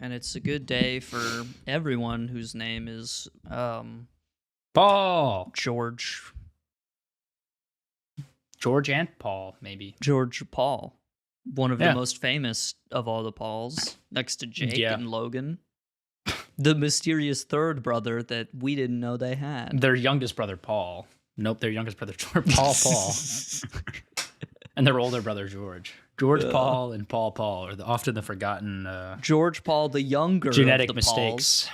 and it's a good day for everyone whose name is Paul. George And Paul, maybe. George Paul, one of the most famous of all the Pauls, next to Jake and Logan. The mysterious third brother that we didn't know they had. Their youngest brother, Paul. Nope, their youngest brother, Paul. And their older brother, George. George Paul and Paul are often the forgotten... George Paul, the younger genetic of the mistakes. Pauls.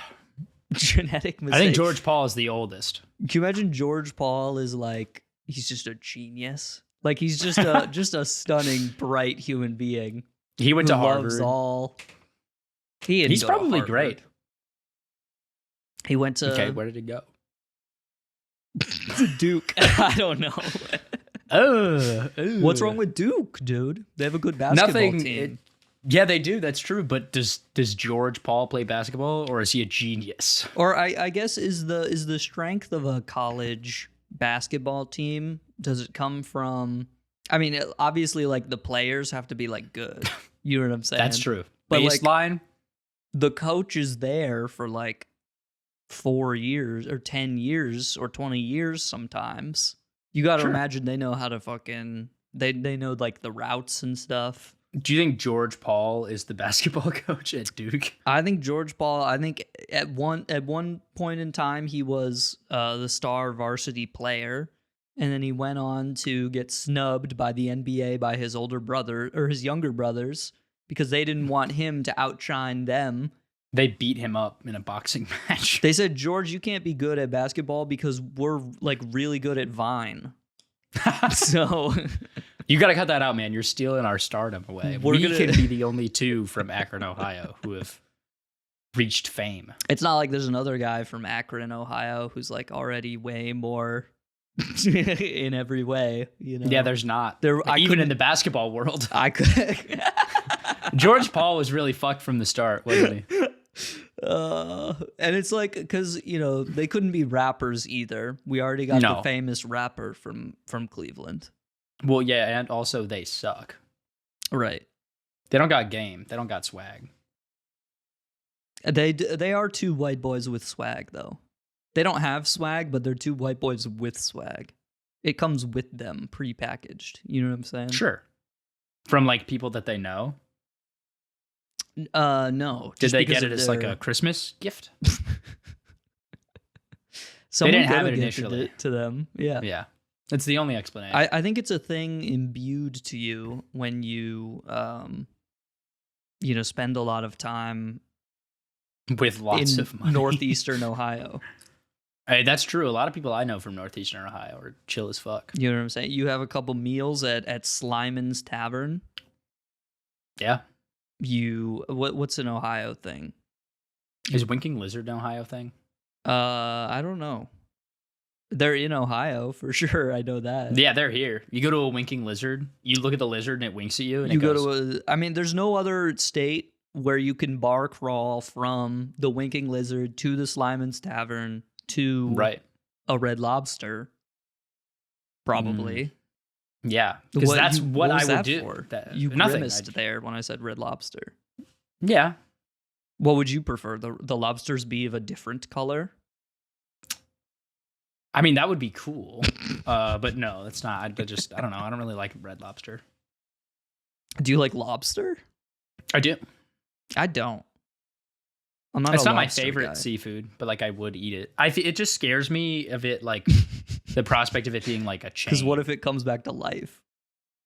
Genetic mistakes. I think George Paul is the oldest. Can you imagine George Paul is like... He's just a genius. Like, he's just a stunning, bright human being. He went to Harvard. Loves all. He's probably great. He went to... Okay, where did he go? Duke. I don't know. What's wrong with Duke, dude? They have a good basketball team. Yeah, they do. That's true. But does George Paul play basketball, or is he a genius? Or I guess is the strength of a college basketball team, does it come from... I mean, obviously, like, the players have to be, like, good. You know what I'm saying? That's true. But baseline? Like, the coach is there for, like, 4 years or 10 years or 20 years sometimes. You got to imagine they know how to fucking... They know, like, the routes and stuff. Do you think George Paul is the basketball coach at Duke? I think George Paul, at one point in time, he was the star varsity player, and then he went on to get snubbed by the NBA by his older brother, or his younger brothers, because they didn't want him to outshine them. They beat him up in a boxing match. They said, George, you can't be good at basketball because we're, like, really good at Vine. So... You got to cut that out, man. You're stealing our stardom away. We can be the only two from Akron, Ohio, who have reached fame. It's not like there's another guy from Akron, Ohio, who's like already way more in every way. You know? Yeah, there's not. Even in the basketball world. I could. George Paul was really fucked from the start, wasn't he? And it's like, because, you know, they couldn't be rappers either. We already got the famous rapper from Cleveland. Well, yeah, and also they suck. Right. They don't got game. They don't got swag. They are two white boys with swag, though. They don't have swag, but they're two white boys with swag. It comes with them, prepackaged. You know what I'm saying? Sure. From, like, people that they know? No. Did they get it as, like, a Christmas gift? Someone they didn't have it initially. It to them. Yeah. Yeah. It's the only explanation. I think it's a thing imbued to you when you, spend a lot of time with lots of money. Northeastern Ohio. Hey, that's true. A lot of people I know from Northeastern Ohio are chill as fuck. You know what I'm saying? You have a couple meals at Slyman's Tavern. Yeah. What's an Ohio thing? Is Winking Lizard an Ohio thing? I don't know. They're in Ohio for sure. I know that. Yeah, they're here. You go to a winking lizard, you look at the lizard and it winks at you. And there's no other state where you can bar crawl from the Winking Lizard to the Slyman's Tavern to a Red Lobster. Probably. Yeah, because that's what I would do. For? You grimaced there when I said Red Lobster. Yeah. What would you prefer? The lobsters be of a different color? I mean, that would be cool, but no, it's not. I don't know. I don't really like Red Lobster. Do you like lobster? I do. I don't. I'm not. It's not my favorite seafood, but like I would eat it. It just scares me of it, like the prospect of it being like a chain. Because what if it comes back to life?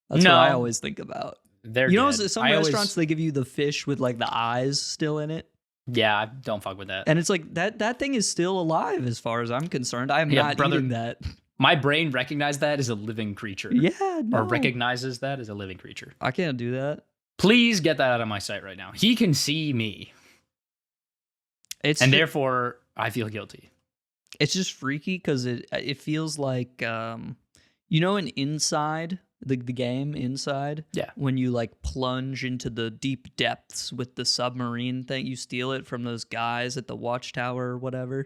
That's what I always think about. Some restaurants they give you the fish with like the eyes still in it. Yeah, I don't fuck with that. And it's like that thing is still alive as far as I'm concerned. I am not eating that. My brain recognized that as a living creature. Yeah, no. Or recognizes that as a living creature. I can't do that. Please get that out of my sight right now. He can see me. Therefore, I feel guilty. It's just freaky because it feels like, an Inside... The game Inside, when you like plunge into the deep depths with the submarine thing, you steal it from those guys at the watchtower or whatever,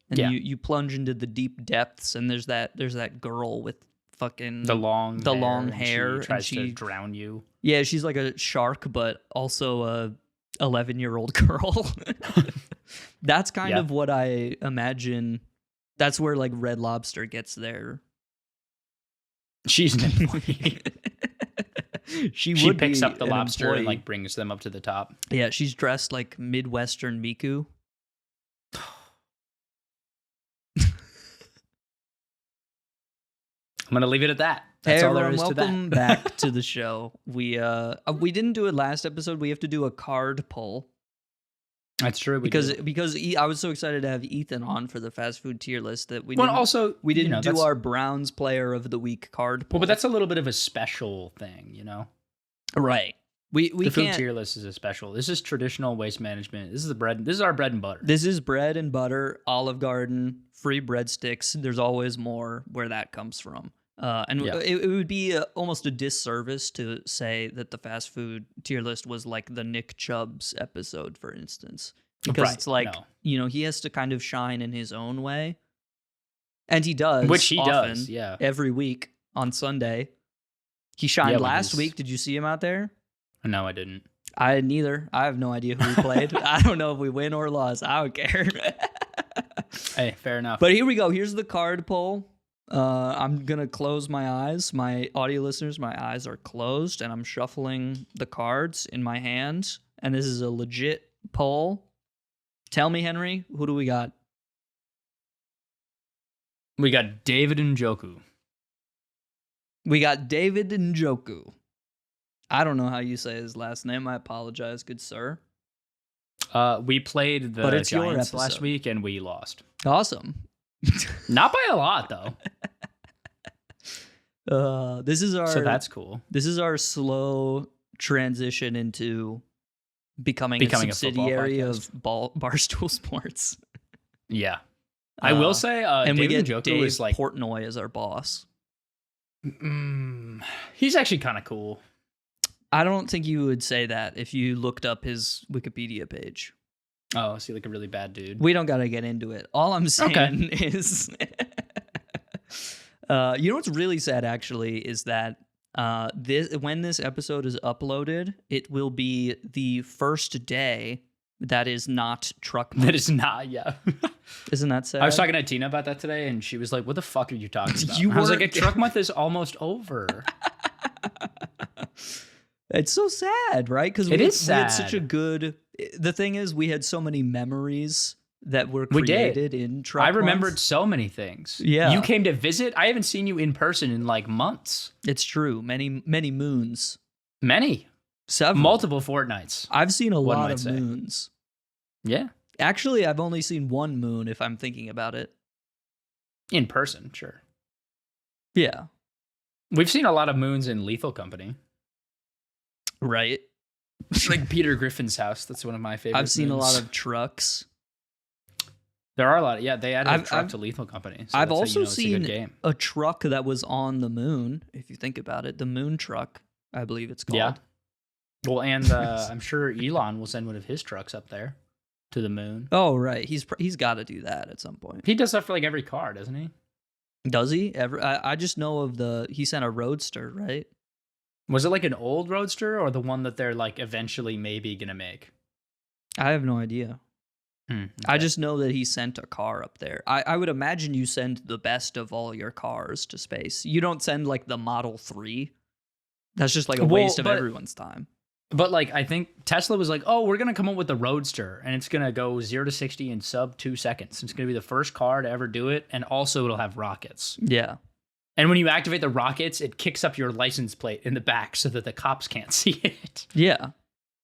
and you plunge into the deep depths, and there's that girl with fucking the long hair, and she tries to drown you. Yeah, she's like a shark, but also 11-year-old girl. That's kind of what I imagine. That's where like Red Lobster gets their. She's an employee. She picks up the lobster and like brings them up to the top. Yeah, she's dressed like Midwestern Miku. I'm gonna leave it at that. That's all there is to that. Welcome back to the show. We didn't do it last episode. We have to do a card pull. That's true. Because I was so excited to have Ethan on for the fast food tier list that we didn't do our Browns Player of the Week card pull. Well, but that's a little bit of a special thing, you know. Right. The food tier list is a special. This is traditional waste management. This is our bread and butter. This is bread and butter, Olive Garden, free breadsticks. There's always more where that comes from. It would be almost a disservice to say that the fast food tier list was like the Nick Chubb's episode, for instance, because it's like, he has to kind of shine in his own way. And he does. Which he does, every week on Sunday. He shined last week. Did you see him out there? No, I didn't. I neither. I have no idea who he played. I don't know if we win or lost. I don't care. Hey, fair enough. But here we go. Here's the card poll. I'm going to close my eyes. My audio listeners, my eyes are closed, and I'm shuffling the cards in my hands. And this is a legit poll. Tell me, Henry, who do we got? We got David Njoku. We got David Njoku. I don't know how you say his last name. I apologize, good sir. We played the Giants last week, and we lost. Awesome. Not by a lot, though. So that's cool. This is our slow transition into becoming a subsidiary of Barstool Sports. Yeah. I will say, and David we get Njoku Dave is like Portnoy as our boss. He's actually kind of cool. I don't think you would say that if you looked up his Wikipedia page. Oh, is he like a really bad dude? We don't got to get into it. All I'm saying is, you know what's really sad actually is that when this episode is uploaded, it will be the first day that is not Truck Month. That is not, yeah. Isn't that sad? I was talking to Tina about that today, and she was like, "What the fuck are you talking about?" I was like, "Truck Month is almost over." It's so sad, right? Because we had such a good. The thing is, we had so many memories that were created in Truck Month. I remembered so many things. Yeah, you came to visit. I haven't seen you in person in like months. It's true. Many moons. Several. Multiple fortnights. I've seen a lot of moons. Yeah. Actually, I've only seen one moon if I'm thinking about it. In person, sure. Yeah. We've seen a lot of moons in Lethal Company. Right. Like Peter Griffin's house. That's one of my favorites. I've seen a lot of trucks. There are a lot. They added a truck to Lethal Company. So I've also seen a truck that was on the moon, if you think about it. The moon truck, I believe it's called. Yeah. Well, and I'm sure Elon will send one of his trucks up there to the moon. Oh, right. He's got to do that at some point. He does that for like every car, doesn't he? Does he? I just know of he sent a Roadster, right? Was it like an old Roadster or the one that they're like eventually maybe going to make? I have no idea. Okay. I just know that he sent a car up there. I would imagine you send the best of all your cars to space. You don't send like the Model 3. That's just like a waste of everyone's time. But like, I think Tesla was like, "Oh, we're gonna come up with the Roadster, and it's gonna go 0 to 60 in sub 2 seconds. It's gonna be the first car to ever do it, and also it'll have rockets." Yeah. And when you activate the rockets, it kicks up your license plate in the back so that the cops can't see it. Yeah.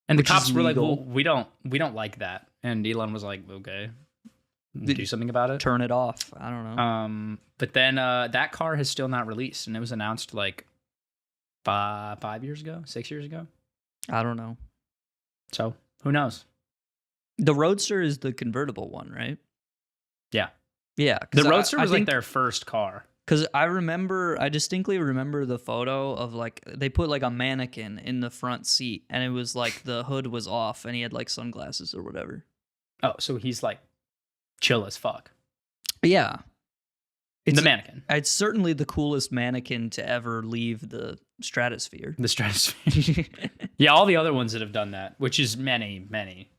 And the cops were like, "Well, we don't like that." And Elon was like, "Okay, do something about it. Turn it off." I don't know. But then that car has still not released, and it was announced like 5 years ago, 6 years ago. I don't know. So, who knows? The Roadster is the convertible one, right? Yeah. Yeah. The Roadster was like their first car. Because I distinctly remember the photo of like, they put like a mannequin in the front seat, and it was like the hood was off, and he had like sunglasses or whatever. Oh, so he's like chill as fuck. Yeah. It's the mannequin. It's certainly the coolest mannequin to ever leave the stratosphere. The stratosphere. Yeah, all the other ones that have done that, which is many.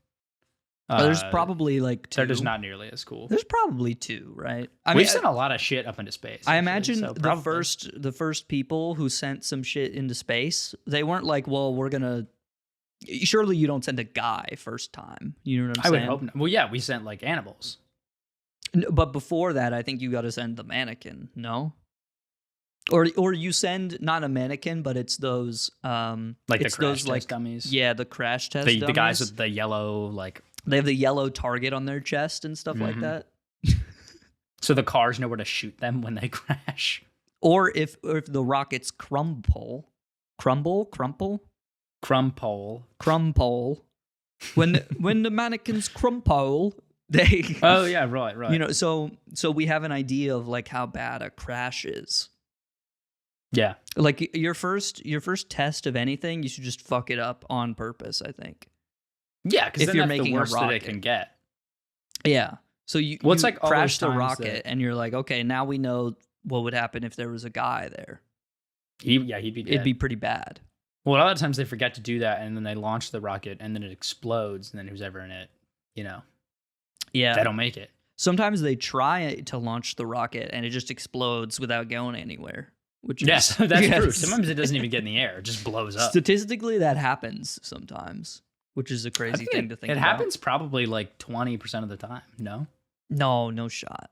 There's probably like 2. They're just not nearly as cool. There's probably 2, right? We've sent a lot of shit up into space. I imagine the first people who sent some shit into space, they weren't like, well, we're gonna. Surely you don't send a guy first time. You know what I'm saying? I would hope not. Well, yeah, we sent like animals. But before that, I think you got to send the mannequin. No. Or you send not a mannequin, but it's those like it's the crash those, test dummies. Yeah, the crash test the dummies. guys with the yellow like. They have the yellow target on their chest and stuff like that. So the cars know where to shoot them when they crash. Or if the rockets crumple. When the mannequins crumple, they. Oh yeah, right. You know, so we have an idea of like how bad a crash is. Yeah, like your first test of anything, you should just fuck it up on purpose. I think. Yeah, because if you're making the worst a rocket, that it can get. Yeah, so you like crash the rocket, and you're like, okay, now we know what would happen if there was a guy there. He'd be dead. It'd be pretty bad. Well, a lot of times they forget to do that, and then they launch the rocket, and then it explodes, and then who's ever in it, they don't make it. Sometimes they try to launch the rocket, and it just explodes without going anywhere. Yes, that's true. Sometimes it doesn't even get in the air; it just blows up. Statistically, that happens sometimes, which is a crazy thing to think about. It happens probably like 20% of the time. No, no shot.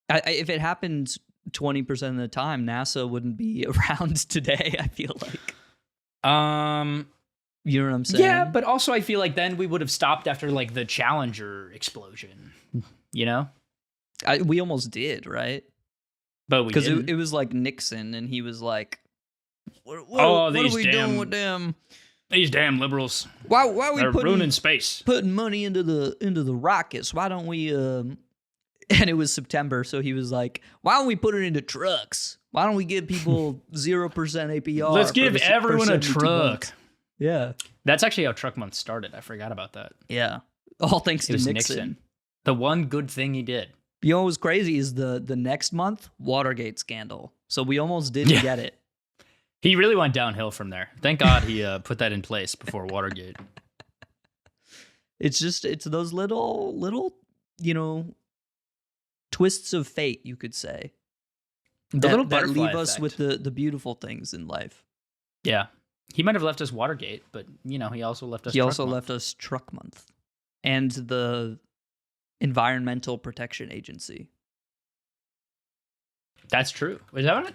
If it happened 20% of the time, NASA wouldn't be around today. I feel like. You know what I'm saying? Yeah, but also I feel like then we would have stopped after like the Challenger explosion. We almost did, right? But we didn't. Because it was like Nixon, and he was like, "What are we doing with them? These damn liberals. Why are we ruining space? Putting money into the rockets? Why don't we?" And it was September, so he was like, "Why don't we put it into trucks? Why don't we give people 0% APR? Let's give everyone a truck." Months. Yeah, that's actually how Truck Month started. I forgot about that. Yeah, all thanks to Nixon. The one good thing he did. You know what was crazy is the next month, Watergate scandal. So we almost didn't get it. He really went downhill from there. Thank God he put that in place before Watergate. It's those little, twists of fate, you could say. That leave us with the beautiful things in life. Yeah. He might have left us Watergate, but he also left us left us Truck Month. And the Environmental Protection Agency. That's true. Was that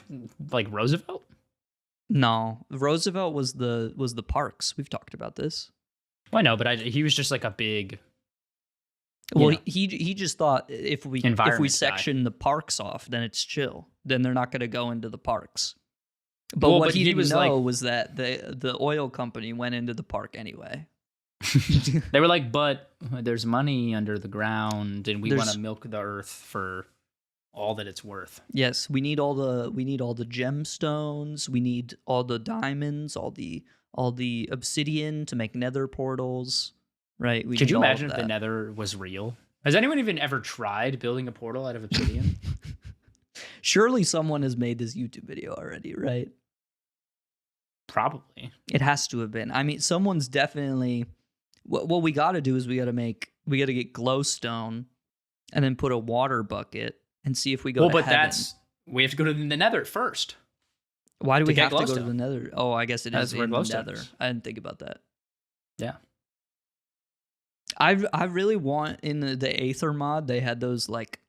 like Roosevelt? No, Roosevelt was the parks. We've talked about this. Well, I know, but he was just like a big. Well, he just thought if we section the parks off, then it's chill. Then they're not going to go into the parks. But what he didn't know was that the oil company went into the park anyway. They were like, but there's money under the ground, and we want to milk the earth for all that it's worth. Yes, we need all the gemstones. We need all the diamonds, all the obsidian to make nether portals. Right? Could you imagine if the nether was real? Has anyone even ever tried building a portal out of obsidian? Surely someone has made this YouTube video already, right? Probably. It has to have been. I mean, someone's definitely. What we got to do is we got to get glowstone, and then put a water bucket and see if we go. Well, but we have to go to the nether first. Why do we have to go to the nether? Oh, I guess it is in the nether. I didn't think about that. Yeah. I really want in the aether mod. They had those like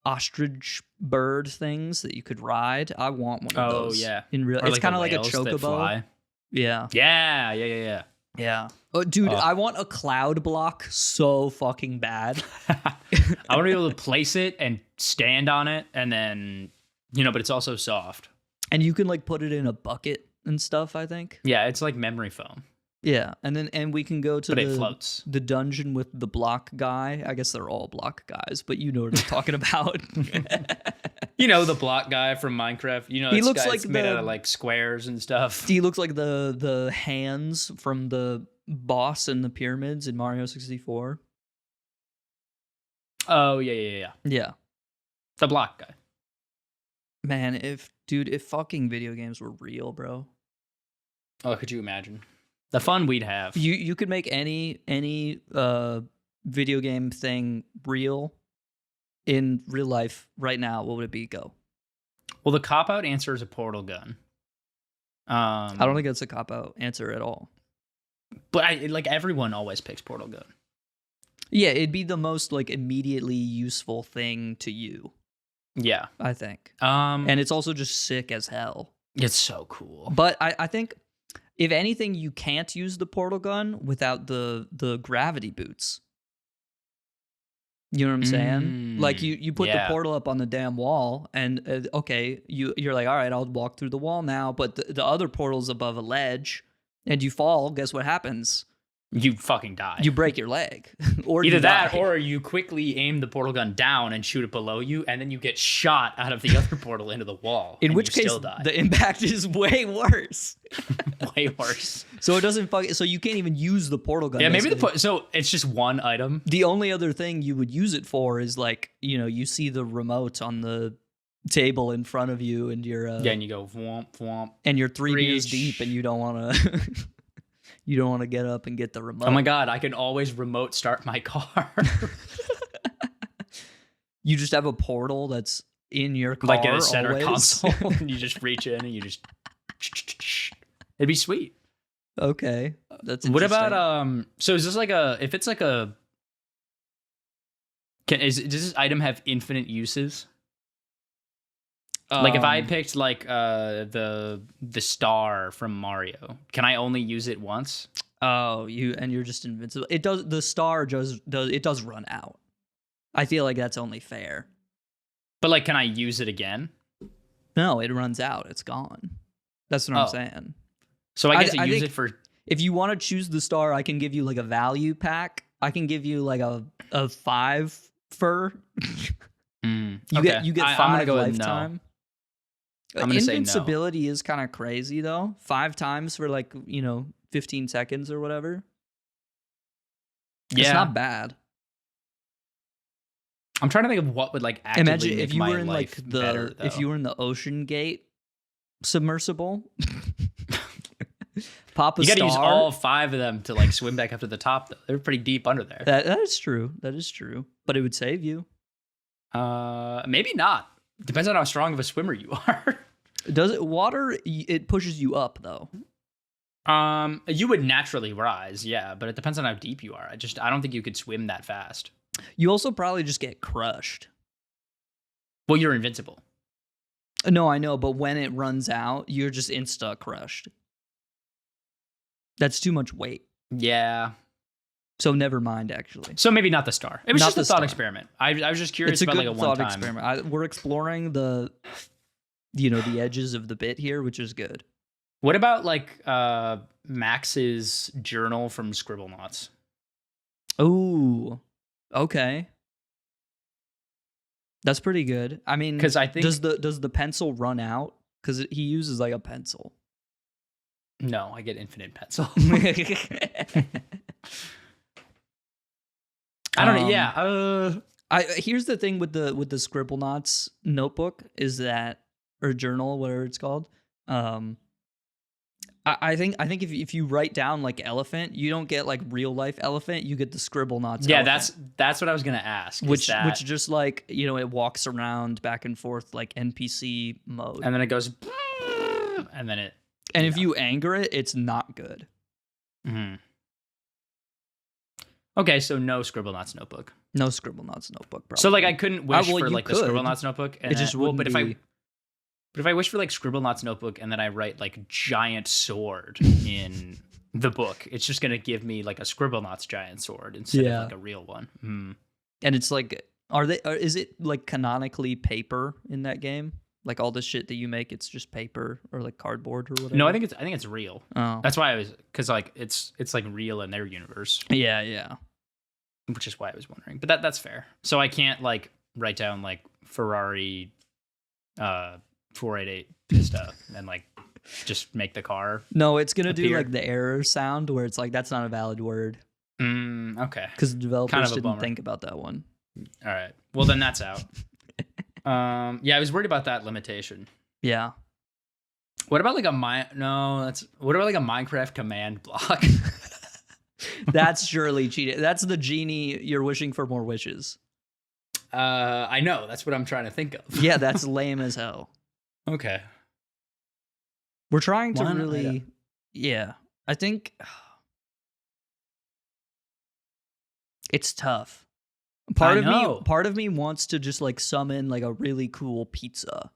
ostrich bird things that you could ride. I want one of those. Oh yeah, in real. It's kind of like a chocobo. Yeah. Yeah. Oh, dude, I want a cloud block so fucking bad. I want to be able to place it and stand on it, and then but it's also soft. And you can like put it in a bucket and stuff. I think. Yeah, it's like memory foam. Yeah, and we can go to it floats. The dungeon with the block guy. I guess they're all block guys, but you know what I'm talking about. The block guy from Minecraft. He looks like made out of like squares and stuff. He looks like the hands from the boss in the pyramids in Mario 64. Oh yeah. Yeah, the block guy. Man, if fucking video games were real, bro. Oh, could you imagine the fun we'd have? You could make any video game thing real in real life right now. What would it be? Go. Well, the cop-out answer is a portal gun. I don't think it's a cop-out answer at all. But like everyone always picks portal gun. Yeah, it'd be the most like immediately useful thing to you. Yeah, I think. And it's also just sick as hell. It's so cool. But I think if anything, you can't use the portal gun without the gravity boots. You know what I'm saying? Like you put the portal up on the damn wall, and okay, you're like, all right, I'll walk through the wall now. But the other portal's above a ledge, and you fall. Guess what happens? You fucking die. You break your leg, or either that, or you quickly aim the portal gun down and shoot it below you, and then you get shot out of the other portal into the wall. In which case, the impact is way worse. Way worse. So it doesn't so you can't even use the portal gun. Yeah, maybe so it's just one item. The only other thing you would use it for is like, you see the remote on the table in front of you, and you're and you go womp womp, and you're 3 beers deep, and you don't want to. You don't want to get up and get the remote. Oh my God, I can always remote start my car. You just have a portal that's in your car, like in a center always. console, and you just reach in and you just. It'd be sweet. Okay, that's what about So is this like if it's like a? Does this item have infinite uses? Like if I picked like the star from Mario, can I only use it once? Oh, you're just invincible. It does. The star does run out. I feel like that's only fair. But like, can I use it again? No, it runs out. It's gone. That's what I'm saying. So I guess I use it for. If you want to choose the star, I can give you like a value pack. I can give you like a 5 fur. You get 5 lifetime. Invincibility is kind of crazy though. 5 times for like 15 seconds or whatever. Yeah, it's not bad. I'm trying to think of what would like actively imagine make if you my were in life like better, if you were in the Ocean Gate submersible. Pop a star. You got to use all 5 of them to like swim back up to the top. Though they're pretty deep under there. That is true. That is true. But it would save you. Maybe not. Depends on how strong of a swimmer you are. Does it water? It pushes you up though. You would naturally rise, yeah, but it depends on how deep you are. I don't think you could swim that fast. You also probably just get crushed. Well, you're invincible. No, I know, but when it runs out, you're just insta crushed. That's too much weight. Yeah. So never mind, actually. So maybe not the star. It was just a thought experiment. I was just curious about like a one-time experiment. We're exploring the edges of the bit here, which is good. What about like Max's journal from Scribblenauts? Oh, okay. That's pretty good. I mean, because I think does the pencil run out? Because he uses like a pencil. No, I get infinite pencil. I don't know. Yeah. Here's the thing with the Scribblenauts notebook is that, or journal, whatever it's called. I think if you write down like elephant, you don't get like real life elephant. You get the Scribblenauts. Yeah, elephant, that's what I was gonna ask. Which just like it walks around back and forth like NPC mode, and then it goes, and then it. And if you anger it, it's not good. Mm-hmm. Okay, so no Scribblenauts notebook. No Scribblenauts notebook, probably. So like I couldn't wish for like the Scribblenauts notebook. And it just wouldn't but be... if I wish for like Scribblenauts notebook and then I write like giant sword in the book, it's just gonna give me like a Scribblenauts giant sword instead of like a real one. Mm. And it's like, is it like canonically paper in that game? Like all the shit that you make, it's just paper or like cardboard or whatever. No, I think it's real. Oh, that's why because like it's like real in their universe. Yeah. Which is why I was wondering, but that's fair. So I can't like write down like Ferrari, 488 pista and like just make the car. No, it's gonna do like the error sound where it's like that's not a valid word. Okay. Because the developers didn't think about that one. All right. Well, then that's out. Yeah, I was worried about that limitation. Yeah. What about like what about like a Minecraft command block? That's surely cheating. That's the genie. You're wishing for more wishes. I know. That's what I'm trying to think of. Yeah, that's lame as hell. Okay. We're trying to really... Yeah. I think... It's tough. Part of me wants to just like summon like a really cool pizza.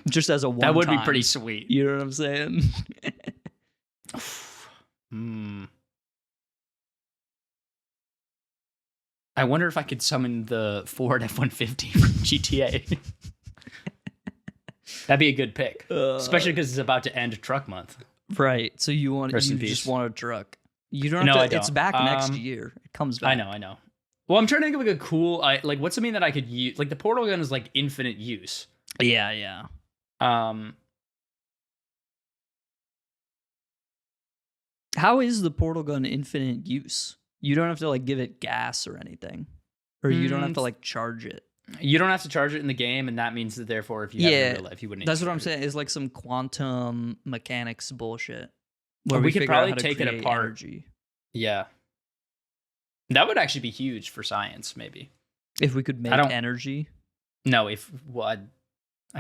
Just as a one That would time. Be pretty sweet. You know what I'm saying? I wonder if I could summon the Ford F-150 from GTA. That'd be a good pick, especially because it's about to end Truck Month. Right. So you just want a truck. You don't have to. I don't. It's back next year. It comes back. I know. Well, I'm trying to think of like a cool, like what's something that I could use? Like the portal gun is like infinite use. Yeah. How is the portal gun infinite use? You don't have to like give it gas or anything, or you don't have to like charge it. You don't have to charge it in the game, and that means that therefore, if you have it in real life, you wouldn't. That's what I'm saying. It's like some quantum mechanics bullshit. Where we could probably take it apart. Energy. Yeah, that would actually be huge for science, maybe. If we could make energy. No, I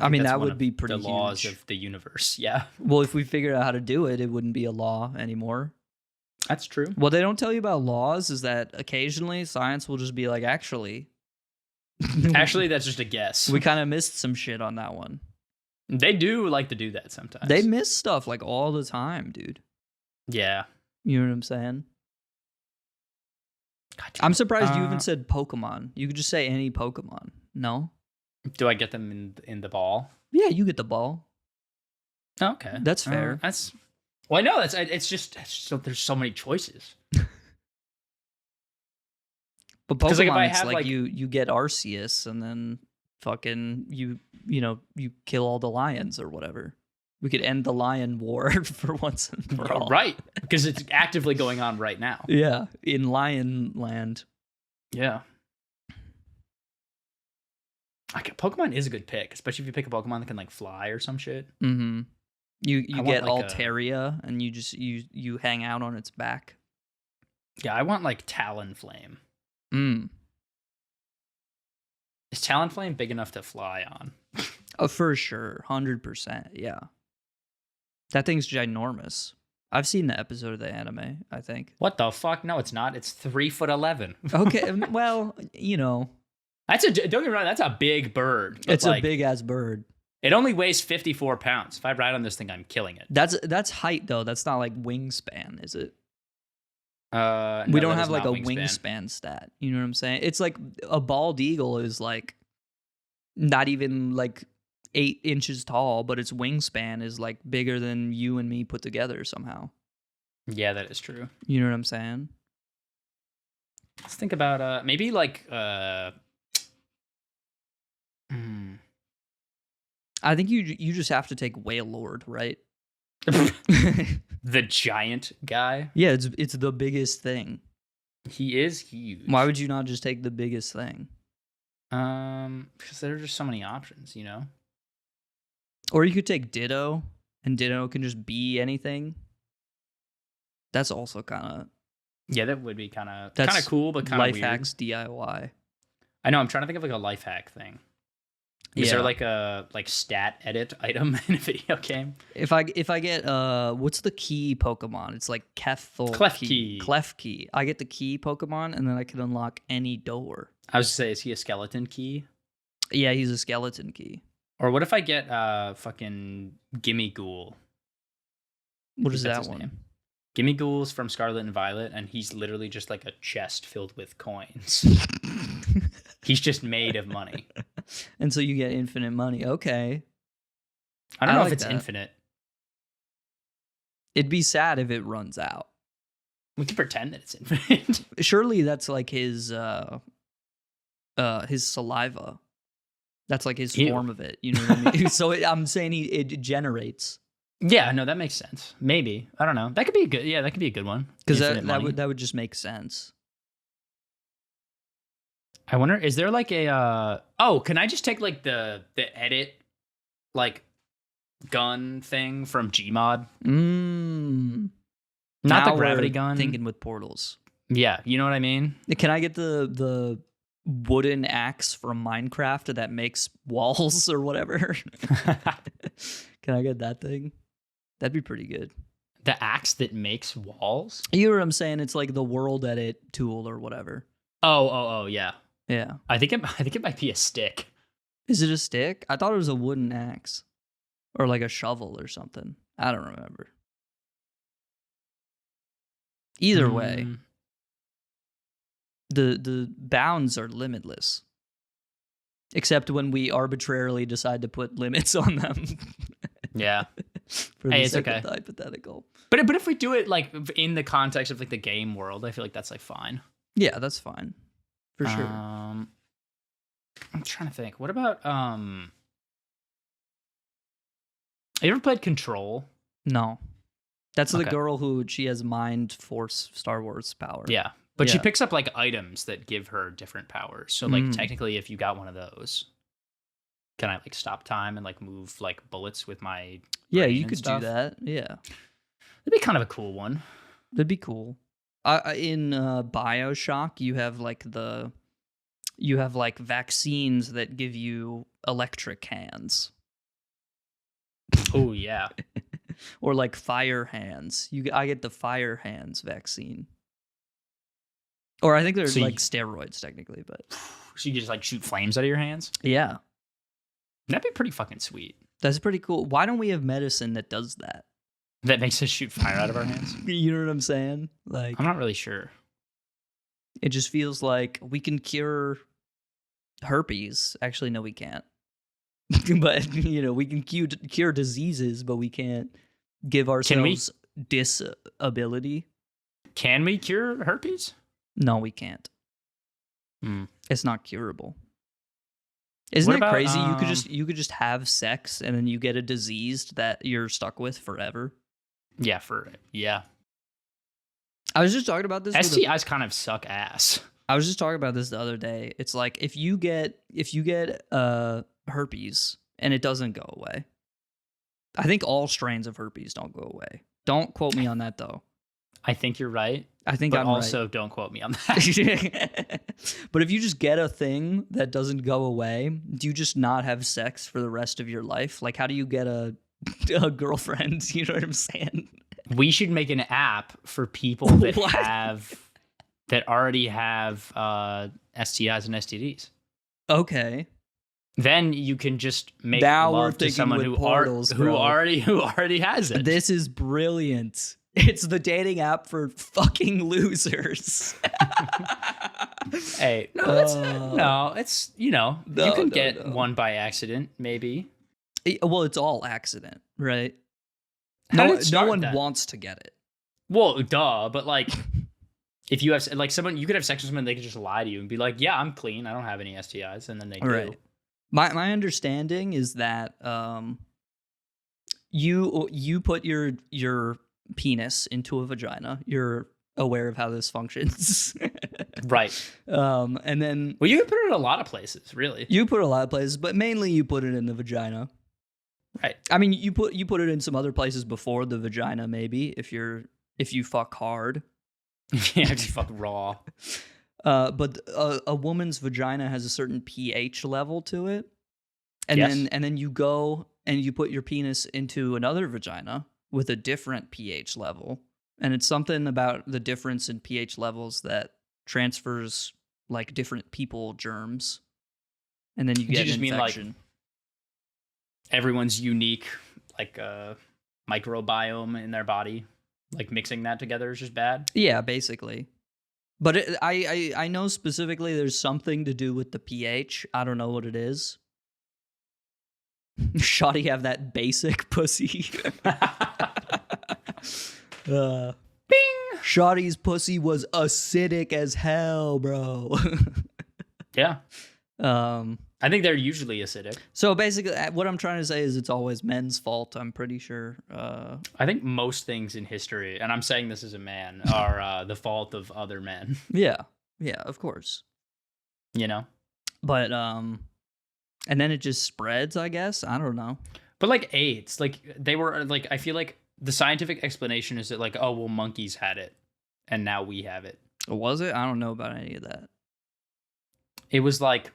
mean that would be pretty huge. The laws of the universe. Yeah. Well, if we figured out how to do it, it wouldn't be a law anymore. That's true. What they don't tell you about laws is that occasionally science will just be like, actually, that's just a guess. We kind of missed some shit on that one. They do like to do that sometimes. They miss stuff like all the time, dude. Yeah. You know what I'm saying? Gotcha. I'm surprised you even said Pokemon. You could just say any Pokemon. No? Do I get them in the ball? Yeah, you get the ball. Okay. That's fair. Well, I know it's just there's so many choices. But Pokemon, it's like you get Arceus and then fucking you kill all the lions or whatever. We could end the lion war for once and for all. Right, because it's actively going on right now. Yeah, in Lion Land. Yeah. Pokemon is a good pick, especially if you pick a Pokemon that can like fly or some shit. Mm-hmm. You get Altaria and you just you hang out on its back. Yeah, I want like Talonflame. Mm. Is Talonflame big enough to fly on? Oh, for sure. 100%. Yeah. That thing's ginormous. I've seen the episode of the anime, I think. What the fuck? No, it's not. It's 3'11". Okay, well, don't get me wrong, that's a big bird. It's a big ass bird. It only weighs 54 pounds. If I ride on this thing, I'm killing it. That's height though. That's not like wingspan, is it? No, we don't have like a wingspan stat. You know what I'm saying? It's like a bald eagle is like not even like 8 inches tall, but its wingspan is like bigger than you and me put together somehow. Yeah, that is true. You know what I'm saying? Let's think about maybe like I think you just have to take Whale Lord, right? The giant guy? Yeah, it's the biggest thing. He is huge. Why would you not just take the biggest thing? Because there are just so many options, Or you could take Ditto, and Ditto can just be anything. That's also kind of... Yeah, that would be kind of cool, but kind of weird. Life hacks DIY. I know, I'm trying to think of like a life hack thing. Is there like a stat edit item in a video game? If I get what's the key Pokemon? It's like Klefki. I get the key Pokemon and then I can unlock any door. I was to say, is he a skeleton key? Yeah, he's a skeleton key. Or what if I get fucking Gimme Ghoul? What is that one? Name. Gimme Ghoul's from Scarlet and Violet, and he's literally just like a chest filled with coins. He's just made of money. And so you get infinite money. Okay. I don't know if it's infinite. It'd be sad if it runs out. We can pretend that it's infinite. Surely that's like his saliva. That's like his form of it. You know what I mean? So I'm saying it generates. Yeah, no, that makes sense. Maybe. I don't know. That could be good. Yeah, that could be a good one. Because that would just make sense. I wonder, is there like a can I just take like the edit like gun thing from Gmod. Not Not the gravity gun. Thinking with portals. Yeah, you know what I mean? Can I get the wooden axe from Minecraft that makes walls or whatever? Can I get that thing? That'd be pretty good. The axe that makes walls? You know what I'm saying? It's like the world edit tool or whatever. Oh, yeah. Yeah. I think it might be a stick. Is it a stick? I thought it was a wooden axe. Or like a shovel or something. I don't remember. Either way, the bounds are limitless. Except when we arbitrarily decide to put limits on them. Yeah. For the sake of the hypothetical. But if we do it like in the context of like the game world, I feel like that's like fine. Yeah, that's fine. For sure. I'm trying to think. What about have you ever played Control? No. That's the girl who she has mind force Star Wars power. Yeah. But she picks up like items that give her different powers. So like technically if you got one of those, can I like stop time and like move like bullets with my Yeah, you could do that. Yeah. That'd be kind of a cool one. That'd be cool. In BioShock, you have like vaccines that give you electric hands. Oh yeah. Or like fire hands. I get the fire hands vaccine. Or I think there's like steroids technically, but so you just like shoot flames out of your hands? Yeah. That'd be pretty fucking sweet. That's pretty cool. Why don't we have medicine that does that? That makes us shoot fire out of our hands? You know what I'm saying? Like, I'm not really sure. It just feels like we can cure herpes. Actually, no, we can't. But, we can cure diseases, but we can't give ourselves disability. Can we cure herpes? No, we can't. It's not curable. Isn't it crazy? You could just have sex and then you get a disease that you're stuck with forever. Yeah, I was just talking about this. STIs kind of suck ass. I was just talking about this the other day. It's like if you get herpes and it doesn't go away. I think all strains of herpes don't go away. Don't quote me on that though. I think you're right. I think I'm also right. Don't quote me on that. But if you just get a thing that doesn't go away, do you just not have sex for the rest of your life? Like, how do you get a girlfriend? You know what I'm saying? We should make an app for people that already have STIs and STDs. Okay. Then you can just make love to someone who already has it. This is brilliant. It's the dating app for fucking losers. Hey, it's you can get one by accident, maybe. Well, it's all accident, right? No one wants to get it. Well, duh, but like, if you have like someone, you could have sex with someone, they could just lie to you and be like, "Yeah, I'm clean. I don't have any STIs," and then they do. Right. My understanding is that you put your penis into a vagina. You're aware of how this functions. Right. And then you can put it in a lot of places, really. You put it in a lot of places, but mainly you put it in the vagina. Right. I mean, you put it in some other places before the vagina, maybe, if you fuck hard. Yeah, if you fuck raw. But a woman's vagina has a certain pH level to it. And then you go and you put your penis into another vagina with a different pH level. And it's something about the difference in pH levels that transfers like different people germs. And then you get an infection. Mean like everyone's unique like microbiome in their body, like mixing that together is just bad? Yeah, basically. But I know specifically there's something to do with the pH. I don't know what it is. Shawty have that basic pussy. Bing! Shawty's pussy was acidic as hell, bro. Yeah. I think they're usually acidic. So basically, what I'm trying to say is it's always men's fault, I'm pretty sure. I think most things in history, and I'm saying this as a man, are the fault of other men. Yeah, of course. You know? But, and then it just spreads, I guess. I don't know. But like AIDS, like they were like, I feel like the scientific explanation is that like, oh well, monkeys had it, and now we have it. Was it? I don't know about any of that. It was like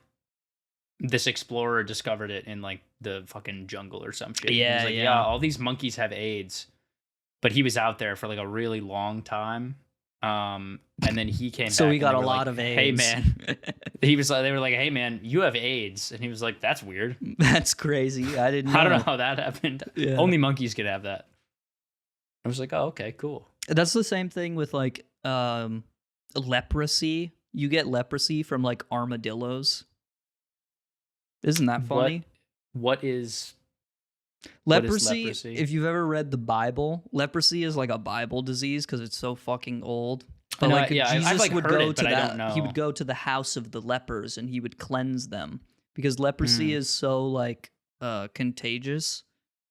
this explorer discovered it in like the fucking jungle or some shit. Yeah, he was like, yeah, all these monkeys have AIDS, but he was out there for like a really long time. And then he came so back. He got a lot of AIDS. Hey man, he was like, they were like, hey man, you have AIDS, and he was like, that's weird. That's crazy. I didn't know. I don't know how that happened. Yeah. Only monkeys could have that. I was like, oh, okay, cool. That's the same thing with like leprosy. You get leprosy from like armadillos. Isn't that funny? What is leprosy? If you've ever read the Bible, leprosy is like a Bible disease because it's so fucking old. But like Jesus would go to that. He would go to the house of the lepers and he would cleanse them because leprosy is so like contagious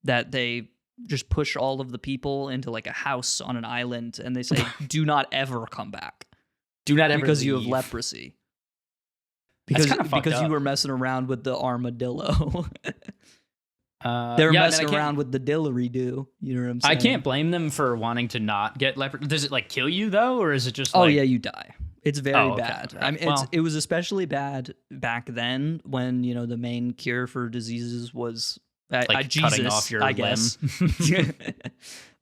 that they just push all of the people into like a house on an island and they say, "Do not ever come back. Do not ever because leave. You have leprosy." Because you were messing around with the armadillo. They were messing around with the dillery-do. You know what I'm saying? I can't blame them for wanting to not get leprosy. Does it like kill you though, or is it just? Oh like... yeah, you die. It's very bad. Right. I mean, it was especially bad back then when the main cure for diseases was like Jesus, cutting off your guess.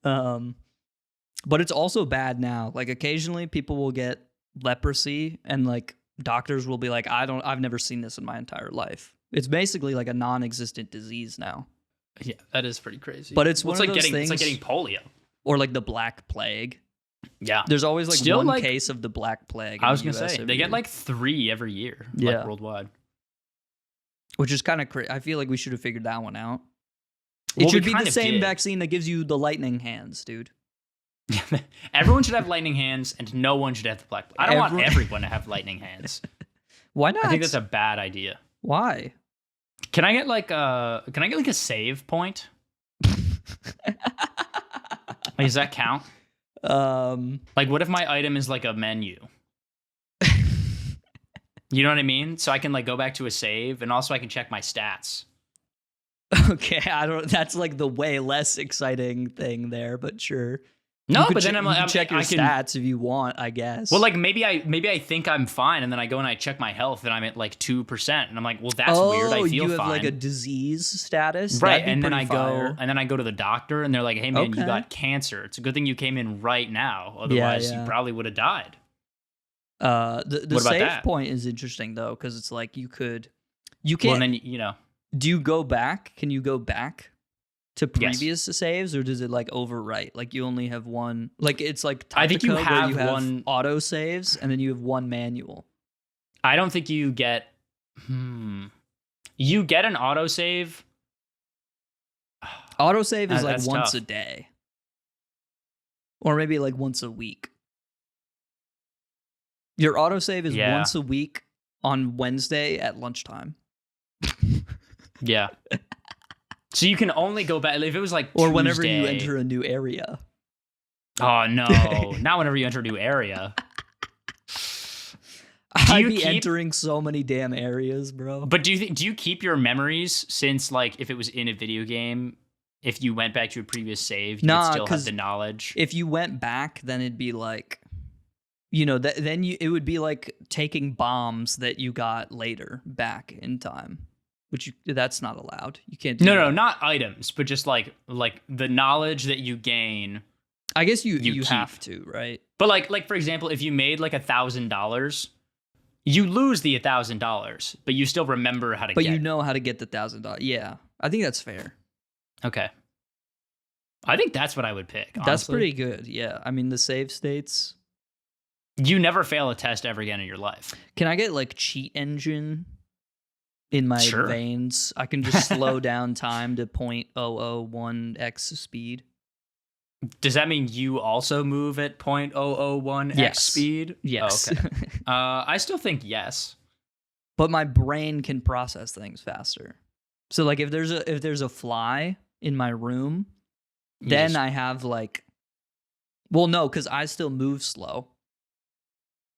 But it's also bad now. Like occasionally people will get leprosy and like doctors will be like, I've never seen this in my entire life. It's basically like a non-existent disease now. Yeah, that is pretty crazy. But it's one of those things. It's like getting polio. Or like the Black Plague. Yeah. There's always like one case of the Black Plague. I was going to say, they get like 3 every year, like worldwide. Which is kind of crazy. I feel like we should have figured that one out. It should be the same vaccine that gives you the lightning hands, dude. Everyone should have lightning hands, and no one should have the Black Plague. I don't want everyone to have lightning hands. Why not? I think that's a bad idea. Why? Can I get like a save point? Like, does that count? Like, what if my item is like a menu? You know what I mean? So I can like go back to a save, and also I can check my stats. Okay, that's like the way less exciting thing there, but sure. No, but then I'm like, you can check your stats if you want, I guess. Well, like maybe I think I'm fine, and then I go and I check my health, and I'm at like 2%, and I'm like, well, that's weird. I feel fine. You have like a disease status, right? And then I go to the doctor, and they're like, hey man, you got cancer. It's a good thing you came in right now, otherwise you probably would have died. The save point is interesting though, because it's like you can't. Well, then do you go back? Can you go back to previous saves, or does it like overwrite? Like you only have one. Like it's like I think you have one auto saves, and then you have one manual. I don't think you get. You get an auto save. Auto save is like once tough. A day, or maybe like once a week. Your auto save is once a week on Wednesday at lunchtime. Yeah. So you can only go back if it was like or Tuesday. Whenever you enter a new area. Oh no! Not whenever you enter a new area. I'd be entering so many damn areas, bro. But do you keep your memories since like if it was in a video game, if you went back to a previous save, you would still have the knowledge? If you went back, then it'd be like, it would be like taking bombs that you got later back in time. Which that's not allowed. You can't do that. No, not items, but just like the knowledge that you gain. I guess you have to, right? But like for example, if you made like $1,000, you lose the $1,000, but you still remember how to. But you know how to get the $1,000. Yeah, I think that's fair. Okay, I think that's what I would pick. Honestly. That's pretty good. Yeah, I mean the save states. You never fail a test ever again in your life. Can I get like cheat engine? In my veins, I can just slow down time to 0.001x speed. Does that mean you also move at 0.001x speed? Yes. Oh, okay. I still think yes. But my brain can process things faster. So like if there's a fly in my room, then I have like, well, no, because I still move slow.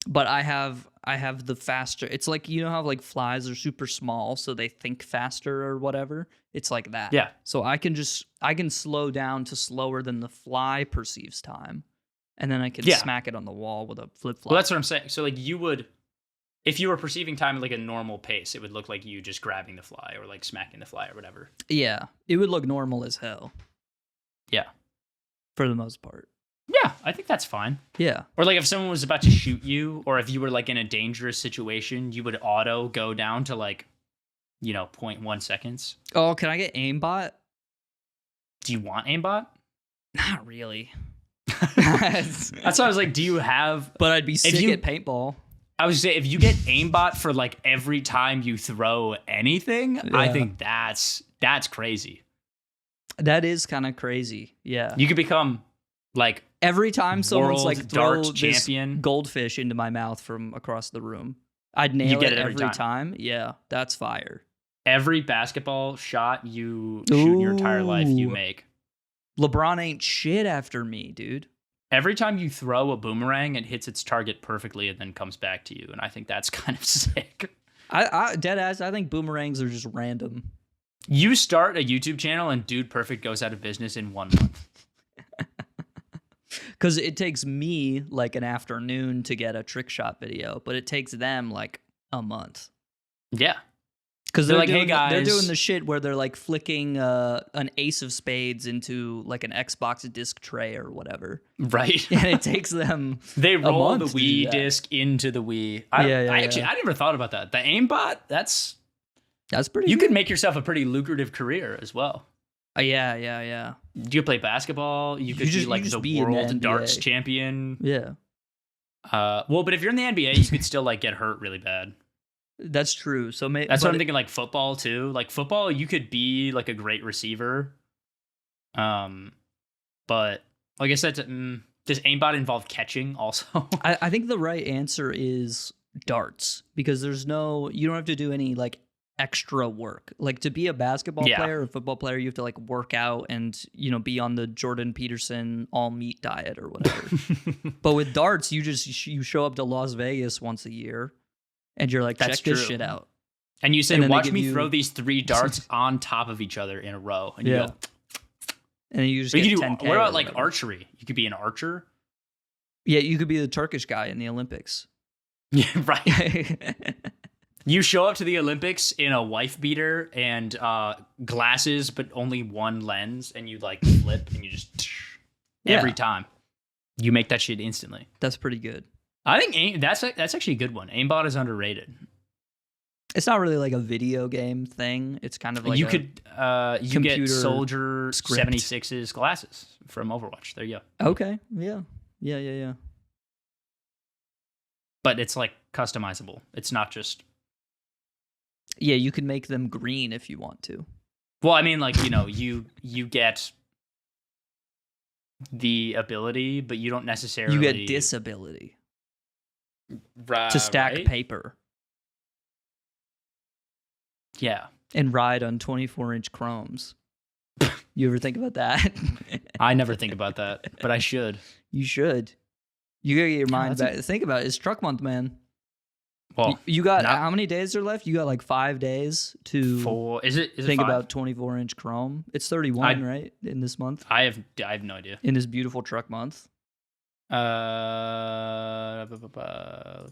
But I have the faster. It's like, you know how like flies are super small, so they think faster or whatever. It's like that. Yeah. So I can slow down to slower than the fly perceives time, and then I can smack it on the wall with a flip flop. Well, that's what I'm saying. So like you would, if you were perceiving time at like a normal pace, it would look like you just grabbing the fly or like smacking the fly or whatever. Yeah, it would look normal as hell. Yeah, for the most part. Yeah, I think that's fine. Yeah. Or like if someone was about to shoot you, or if you were like in a dangerous situation, you would auto go down to like, 0.1 seconds. Oh, can I get aimbot? Do you want aimbot? Not really. That's why I was like, do you have... But I'd be sick at paintball. I was saying, if you get aimbot for like every time you throw anything, I think that's crazy. That is kind of crazy. Yeah. You could become like... Every time someone's like throw this champion goldfish into my mouth from across the room, I'd nail it every time. Yeah, that's fire. Every basketball shot you shoot in your entire life, you make. LeBron ain't shit after me, dude. Every time you throw a boomerang, it hits its target perfectly and then comes back to you, and I think that's kind of sick. I deadass, I think boomerangs are just random. You start a YouTube channel and Dude Perfect goes out of business in 1 month. Because it takes me like an afternoon to get a trick shot video, but it takes them like a month. Yeah. Because they're like, hey guys. They're doing the shit where they're like flicking an ace of spades into like an Xbox disc tray or whatever. Right. And it takes them They roll the Wii disc into the Wii. I never thought about that. The aimbot, that's pretty You could make yourself a pretty lucrative career as well. Yeah. You could play basketball. You could be like the world darts champion. Yeah. Well, but if you're in the NBA, you could still like get hurt really bad. That's true. So that's what I'm thinking. Like football too. Like football, you could be like a great receiver. But like I said, does aimbot involve catching also? I think the right answer is darts, because you don't have to do any like extra work. Like to be a basketball player or football player, you have to like work out and be on the Jordan Peterson all meat diet or whatever. But with darts, you show up to Las Vegas once a year and you're like, check this shit out. And you say, watch me throw these 3 darts on top of each other in a row. And you go, and then you just get 10K. What about like archery? You could be an archer. Yeah, you could be the Turkish guy in the Olympics. Yeah, right. You show up to the Olympics in a wife beater and glasses, but only one lens, and you like flip and you just every time. You make that shit instantly. That's pretty good. I think that's actually a good one. Aimbot is underrated. It's not really like a video game thing. It's kind of like you get Soldier 76's glasses from Overwatch. There you go. Okay. Yeah. But it's like customizable. It's not just. Yeah, you can make them green if you want to. Well, I mean, like, you get the ability, but you don't necessarily... You get disability. To stack paper. Yeah. And ride on 24-inch chromes. You ever think about that? I never think about that, but I should. You should. You gotta get your mind back. Think about it. It's truck month, man. Well, you got how many days are left? You got like 5 days to Is it think 5? about 24-inch chrome. It's 31, right? In this month? I have no idea. In this beautiful truck month. Let's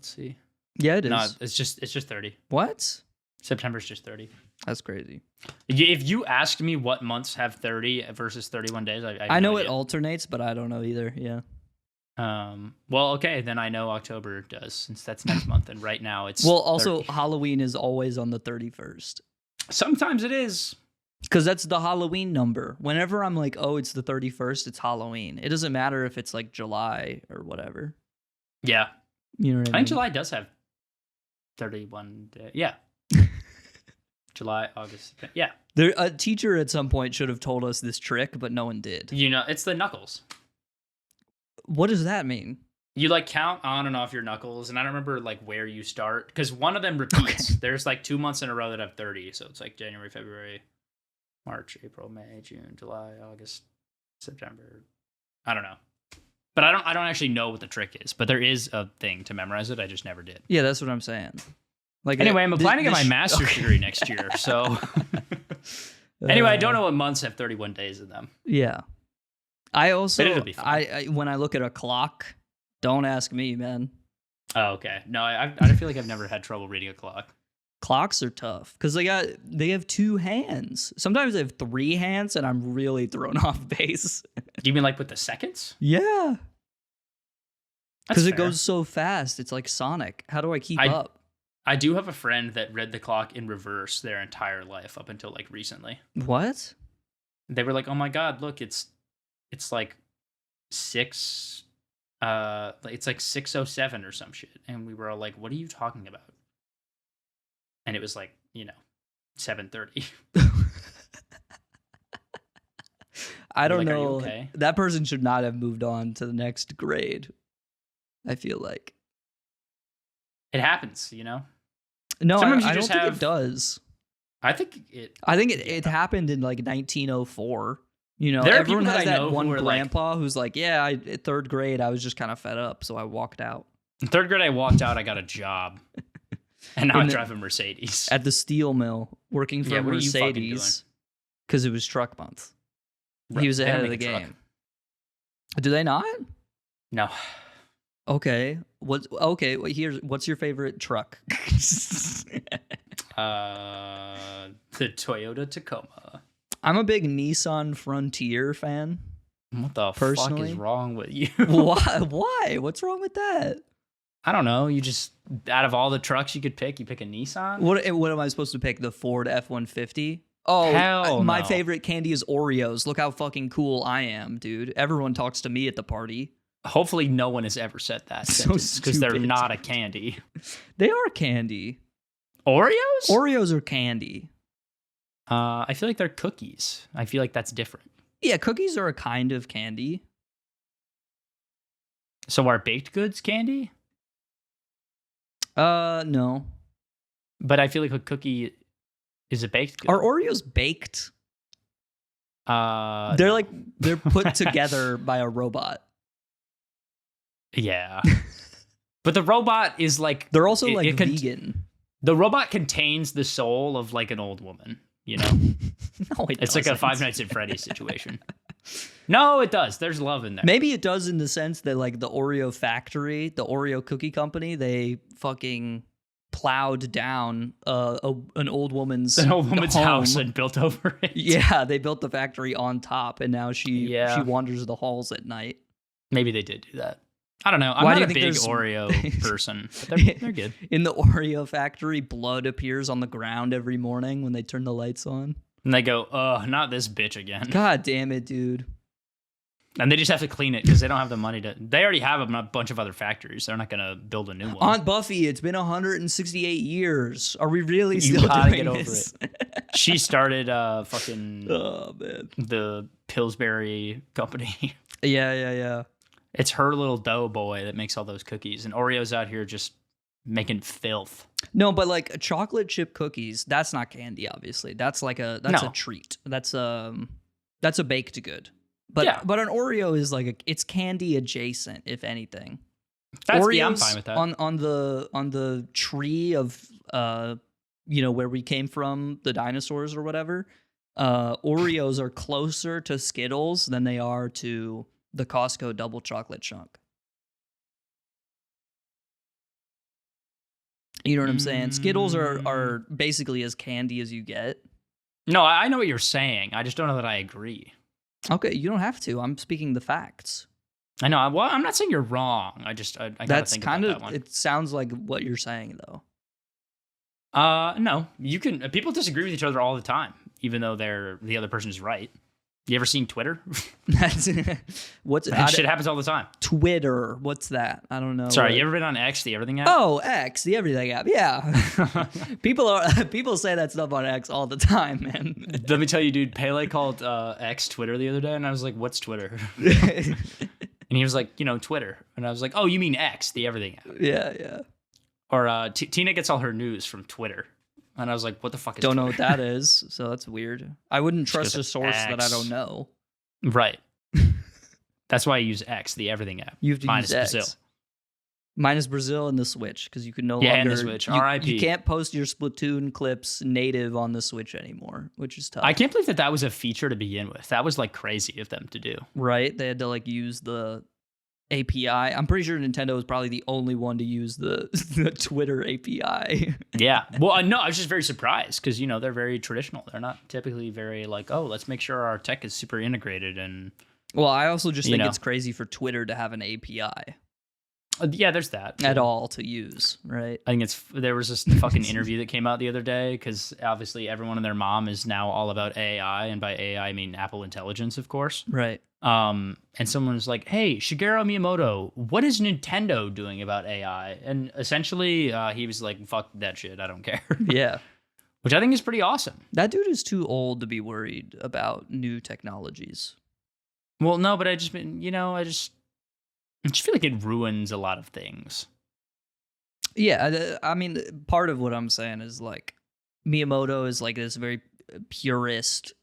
see. Yeah, it is. No, it's just 30. What? September's just 30. That's crazy. If you asked me what months have 30 versus 31 days, I know it alternates, but I don't know either. Yeah. Well, okay, then I know October does, since that's next month, and right now it's also 30. Halloween is always on the 31st. Sometimes it is. Because that's the Halloween number. Whenever I'm like, oh, it's the 31st, it's Halloween. It doesn't matter if it's like July or whatever. Yeah. You know what I mean? I think July does have 31 days. Yeah. July, August. Yeah. A teacher at some point should have told us this trick, but no one did. It's the knuckles. What does that mean? You like count on and off your knuckles, and I don't remember like where you start, because one of them repeats. Okay. There's like 2 months in a row that have 30, so it's like January, February, March, April, May, June, July, August, September. I don't know. But I don't actually know what the trick is. But there is a thing to memorize it. I just never did. Yeah, that's what I'm saying. Like anyway, I'm applying to get my master's degree next year. So anyway, I don't know what months have 31 days in them. Yeah. I also But it'll be fun. I when I look at a clock, don't ask me, man. Oh, okay. No, I feel like I've never had trouble reading a clock. Clocks are tough because they have 2 hands. Sometimes they have 3 hands, and I'm really thrown off base. Do you mean like with the seconds? Yeah. That's Because it fair. goes so fast. It's like Sonic. How do I keep up? I do have a friend that read the clock in reverse their entire life up until like recently. What? They were like, "Oh my god, look, it's like 6 it's like 6:07 or some shit." And we were all like, "What are you talking about?" And it was like, 7:30. I don't like, "Are you know. okay?" That person should not have moved on to the next grade. I feel like. It happens, No, Sometimes you I don't just think have- it does. I think it It happened in like 1904. There are Everyone people that has I that know who one are like- grandpa who's like, yeah, at 3rd grade, I was just kind of fed up, so I walked out. in 3rd grade I walked out, I got a job. And now I In the- drive a Mercedes. At the steel mill, working for Yeah, what are you fucking doing? Mercedes, because it was truck month. Right, He was they don't ahead of the make a truck. game. Do they not? No. Okay. What's your favorite truck? The Toyota Tacoma. I'm a big Nissan Frontier fan. What the fuck Personally? is wrong with you? Why? What's wrong with that? I don't know. You just, out of all the trucks you could pick, you pick a Nissan? What am I supposed to pick? The Ford F-150? Oh, Hell my no. favorite candy is Oreos. Look how fucking cool I am, dude. Everyone talks to me at the party. Hopefully no one has ever said that So because they're stupid. not a candy. They are candy. Oreos? Oreos are candy. I feel like they're cookies. I feel like that's different. Yeah, cookies are a kind of candy. So are baked goods candy? No. But I feel like a cookie is a baked good. Are Oreos baked? They're put together by a robot. Yeah. But the robot is like... They're also it- like it con- vegan. The robot contains the soul of like an old woman, No, It's like a Five Nights at Freddy's situation. No, it does. There's love in there. Maybe it does in the sense that like the Oreo factory, the Oreo cookie company, they fucking plowed down an old woman's home. house and built over it. Yeah, they built the factory on top, and now she wanders the halls at night. Maybe they did do that. I don't know. I'm Why not do a you big think Oreo person. But they're good. In the Oreo factory, blood appears on the ground every morning when they turn the lights on. And they go, not this bitch again. God damn it, dude. And they just have to clean it because they don't have the money to. They already have a bunch of other factories. They're not going to build a new one. Aunt Buffy, it's been 168 years. Are we really You still gotta doing get over this? She started fucking Oh, man. the Pillsbury company. Yeah. It's her little dough boy that makes all those cookies. And Oreo's out here just making filth. No, but like chocolate chip cookies, that's not candy, obviously. That's like a treat. That's a baked good. But Yeah. but an Oreo is like it's candy adjacent, if anything. I'm Oreos fine with that. on the tree of where we came from, the dinosaurs or whatever. Oreos are closer to Skittles than they are to the Costco double chocolate chunk. You know what I'm saying? Skittles are basically as candy as you get. No, I know what you're saying. I just don't know that I agree. Okay, you don't have to. I'm speaking the facts. I know. Well, I'm not saying you're wrong. I gotta That's think kind about of. that one. It sounds like what you're saying, though. No, you can. People disagree with each other all the time, even though the other person is right. You ever seen Twitter? That's what's That shit happens all the time. Twitter? What's that? I don't know. Sorry, you ever been on X, the everything app? Oh, X, the everything app. Yeah, people say that stuff on X all the time, man. Let me tell you, dude. Pele called X Twitter the other day, and I was like, "What's Twitter?" And he was like, Twitter, and I was like, "Oh, you mean X, the everything app?" Yeah. Or Tina gets all her news from Twitter, and I was like, "What the fuck is?" Don't know Twitter? what that is, so that's weird. I wouldn't trust a source that I don't know. Right. That's why I use X, the everything app. You have to minus use X. Brazil. Minus Brazil and the Switch, because you can no Yeah, longer. and the Switch. You R.I.P. can't post your Splatoon clips native on the Switch anymore, which is tough. I can't believe that was a feature to begin with. That was like crazy of them to do. Right? They had to like use the API. I'm pretty sure Nintendo was probably the only one to use the Twitter API. Yeah. Well, no, I was just very surprised because, you know, they're very traditional. They're not typically very like, oh, let's make sure our tech is super integrated. And well, I also just think it's crazy for Twitter to have an API. Yeah, there's that. At all to use, right? I think there was this fucking interview that came out the other day because obviously everyone and their mom is now all about AI. And by AI, I mean Apple Intelligence, of course. Right. And someone was like, hey, Shigeru Miyamoto, what is Nintendo doing about AI? And essentially, he was like, fuck that shit. I don't care. Yeah. Which I think is pretty awesome. That dude is too old to be worried about new technologies. Well, no, but I just feel like it ruins a lot of things. Yeah, I mean, part of what I'm saying is like Miyamoto is like this very purist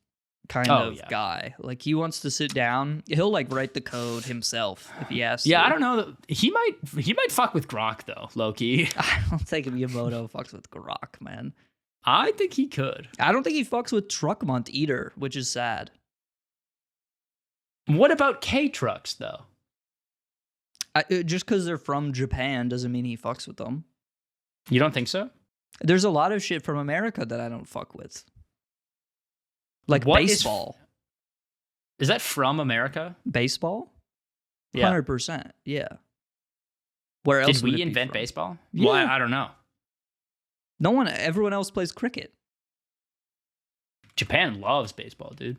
kind of guy. Like he wants to sit down. He'll like write the code himself if he has to. Yeah, I don't know. He might fuck with Grok though, low key. I don't think Miyamoto fucks with Grok, man. I think he could. I don't think he fucks with Truckmont either, which is sad. What about K-Trucks though? Just because they're from Japan doesn't mean he fucks with them. You don't think so? There's a lot of shit from America that I don't fuck with. Like what baseball. Is that from America? Baseball? Yeah. 100%. Yeah. Where else did we invent baseball? Yeah. Well, I don't know. Everyone else plays cricket. Japan loves baseball, dude.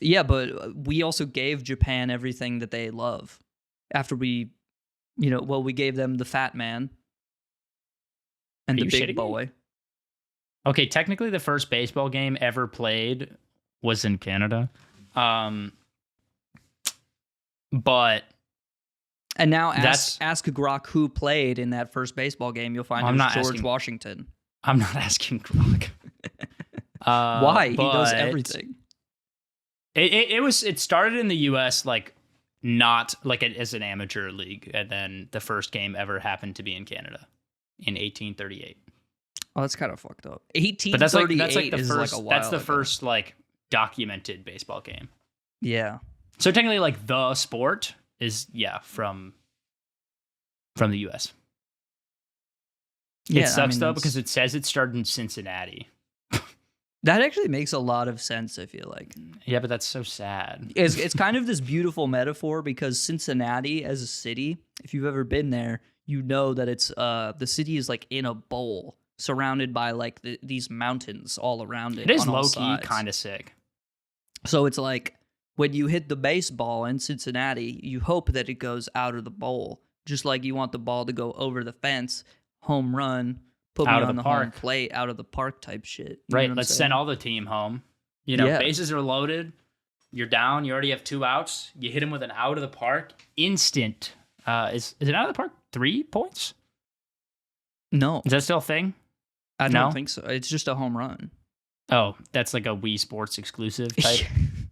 Yeah, but we also gave Japan everything that they love. After we gave them the fat man and the big boy. Okay, technically the first baseball game ever played was in Canada. But and now ask Grok who played in that first baseball game. You'll find it was George Washington. I'm not asking Grok. Why? He does everything. It started in the US like not like as an amateur league, and then the first game ever happened to be in Canada in 1838. Oh, that's kind of fucked up. 1838 but that's like the is first, like a while that's the ago. first like documented baseball game. Yeah. So technically, like the sport is from the US. Yeah, it sucks though because it says it started in Cincinnati. That actually makes a lot of sense, I feel like. Yeah, but that's so sad. It's kind of this beautiful metaphor because Cincinnati as a city, if you've ever been there, you know that it's the city is like in a bowl surrounded by like these mountains all around it. It is low-key kind of sick. So it's like when you hit the baseball in Cincinnati, you hope that it goes out of the bowl, just like you want the ball to go over the fence, home run, put me on the home plate, out of the park type shit. Right, let's send all the team home. Bases are loaded. You're down. You already have 2 outs. You hit him with an out of the park. Instant. Is it out of the park? 3 points? No. Is that still a thing? I don't think so. It's just a home run. Oh, that's like a Wii Sports exclusive type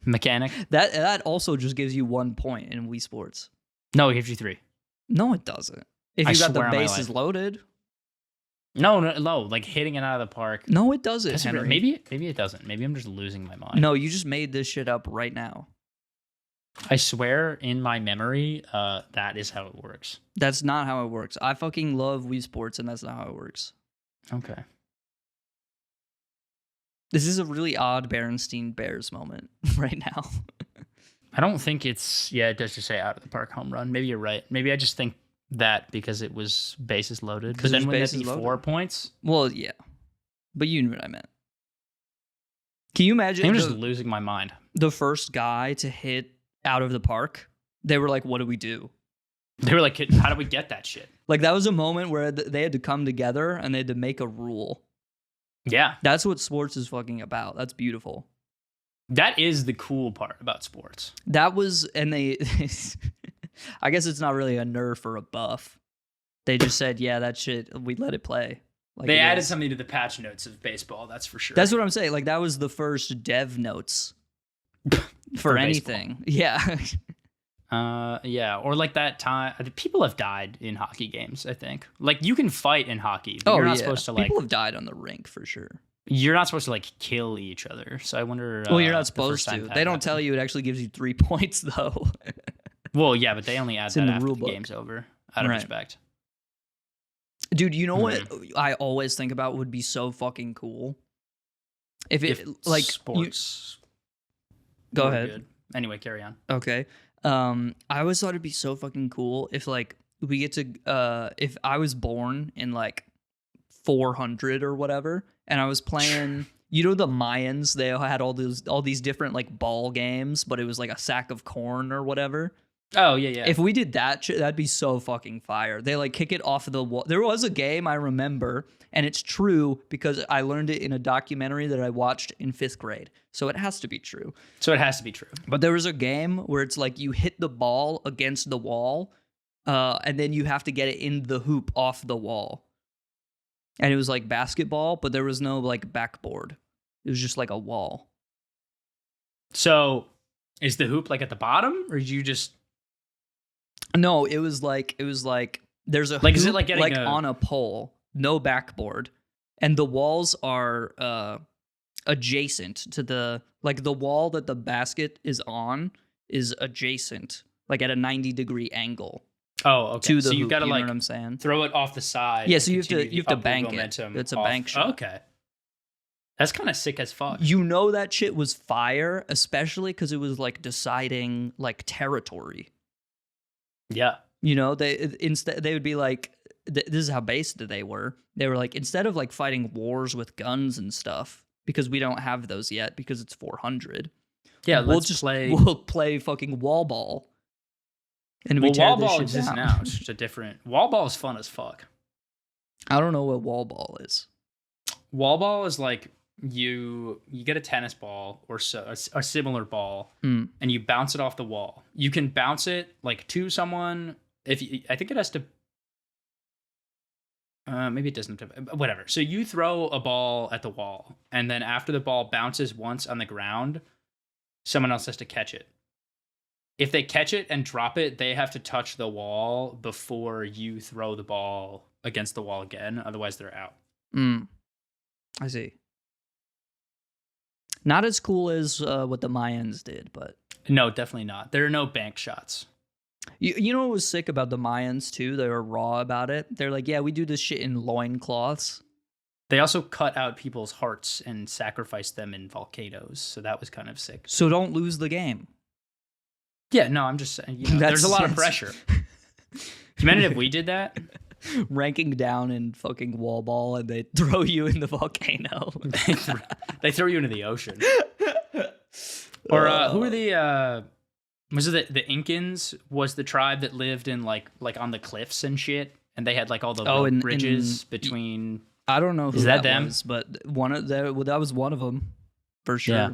mechanic? That also just gives you 1 point in Wii Sports. No, it gives you 3. No, it doesn't. If you got the bases loaded. No, like hitting it out of the park. No, it doesn't, Henry. Maybe it doesn't. Maybe I'm just losing my mind. No, you just made this shit up right now. I swear in my memory, that is how it works. That's not how it works. I fucking love Wii Sports, and that's not how it works. Okay. This is a really odd Berenstein Bears moment right now. I don't think it's... Yeah, it does just say out of the park home run. Maybe you're right. Maybe I just think that because it was bases loaded. But then wouldn't that be 4 points? Well, yeah. But you knew what I meant. Can you imagine... I'm just losing my mind. The first guy to hit out of the park, they were like, what do we do? They were like, how do we get that shit? Like, that was a moment where they had to come together and they had to make a rule. Yeah. That's what sports is fucking about. That's beautiful. That is the cool part about sports. That was... And they... I guess it's not really a nerf or a buff. They just said, yeah, that shit, we let it play. Like they added something to the patch notes of baseball, that's for sure. That's what I'm saying. Like, that was the first dev notes for anything. Baseball. Yeah. Yeah, or like that time people have died in hockey games, I think. Like you can fight in hockey, but you're not supposed to like people have died on the rink for sure. You're not supposed to like kill each other. So I wonder well, you're not supposed to. They don't tell you it actually gives you 3 points though. Well, yeah, but they only add that after the game's over out of respect. Dude, you know what I always think about would be so fucking cool? If like sports go ahead. Good. Anyway, carry on. Okay. I always thought it'd be so fucking cool if like we get to if I was born in like 400 or whatever and I was playing you know the Mayans, they had all these different like ball games, but it was like a sack of corn or whatever. Oh yeah. If we did that, that'd be so fucking fire. They like kick it off of the wall. There was a game I remember, and it's true because I learned it in a documentary that I watched in 5th grade. So it has to be true. But there was a game where it's like you hit the ball against the wall, and then you have to get it in the hoop off the wall. And it was like basketball, but there was no like backboard. It was just like a wall. So is the hoop like at the bottom, or did you just? No, it was like there's a like hoop, is it like getting on a pole, no backboard, and the walls are adjacent to the wall that the basket is on is adjacent, like at a 90-degree angle. Oh, okay. To the so you hoop, gotta you know like what I'm saying? Throw it off the side. Yeah, so you have to bank it. It's a bank shot. Okay. That's kind of sick as fuck. You know that shit was fire, especially because it was like deciding like territory. Yeah. You know, they would be like, this is how based they were. They were like, instead of like fighting wars with guns and stuff, because we don't have those yet because it's 400. Yeah, we'll play fucking wall ball. And wall ball exists now. It's just a different. Wall ball is fun as fuck. I don't know what wall ball is. Wall ball is like you get a tennis ball or a similar ball, and you bounce it off the wall. You can bounce it like to someone. I think it has to. Maybe it doesn't. Whatever. So you throw a ball at the wall, and then after the ball bounces once on the ground, someone else has to catch it. If they catch it and drop it, they have to touch the wall before you throw the ball against the wall again. Otherwise, they're out. I see. Not as cool as what the Mayans did, but... No, definitely not. There are no bank shots. You know what was sick about the Mayans, too? They were raw about it. They're like, yeah, we do this shit in loincloths. They also cut out people's hearts and sacrificed them in volcanoes. So that was kind of sick. So don't lose the game. Yeah, no, I'm just saying, there's a lot of pressure. Can you imagine if we did that? Ranking down in fucking wall ball and they throw you in the volcano. They throw you into the ocean. Or who are the was it the Incans was the tribe that lived in like on the cliffs and shit, and they had like all the bridges between. I don't know who that them was, but that was one of them for sure. Yeah.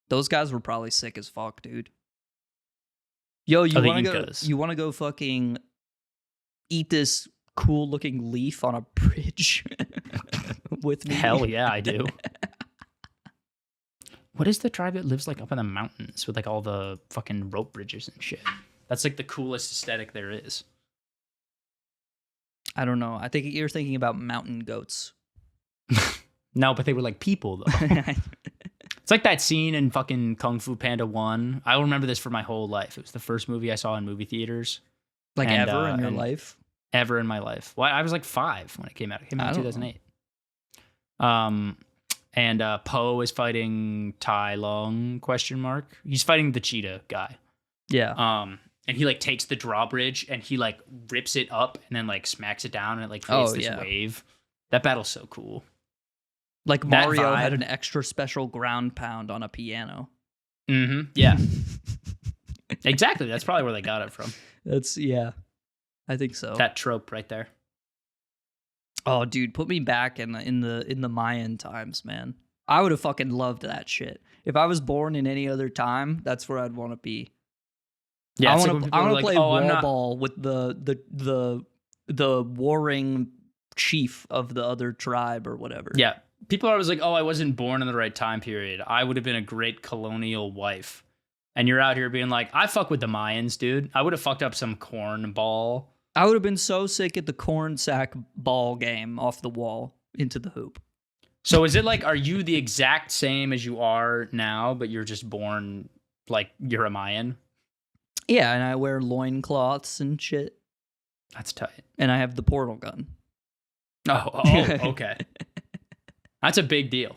Those guys were probably sick as fuck, dude. Yo, you want to go fucking eat this cool looking leaf on a bridge with me? Hell yeah, I do. What is the tribe that lives like up in the mountains with like all the fucking rope bridges and shit? That's like the coolest aesthetic there is. I don't know. I think you're thinking about mountain goats. No, but they were like people though. It's like that scene in fucking Kung Fu Panda 1. I will remember this for my whole life. It was the first movie I saw in movie theaters. Like ever in your life? Ever in my life. Well, I was like 5 when it came out. It came out in 2008. And Po is fighting Tai Lung, ? He's fighting the cheetah guy. Yeah. And he like takes the drawbridge and he like rips it up and then like smacks it down and it like creates this wave. That battle's so cool. Like Mario had an extra special ground pound on a piano. Mm-hmm. Yeah. Exactly. That's probably where they got it from. I think so. That trope right there. Oh, dude, put me back in the Mayan times, man. I would have fucking loved that shit. If I was born in any other time, that's where I'd want to be. Yeah, I want to play wall ball with the warring chief of the other tribe or whatever. Yeah. People are always like, oh, I wasn't born in the right time period. I would have been a great colonial wife. and you're out here being like, I fuck with the Mayans, dude. I would have fucked up some corn ball. I would have been so sick at the corn sack ball game off the wall into the hoop. So is it like, are you the exact same as you are now, but you're just born like you're a Mayan? Yeah, and I wear loincloths and shit. That's tight. And I have the portal gun. Oh, okay. That's a big deal.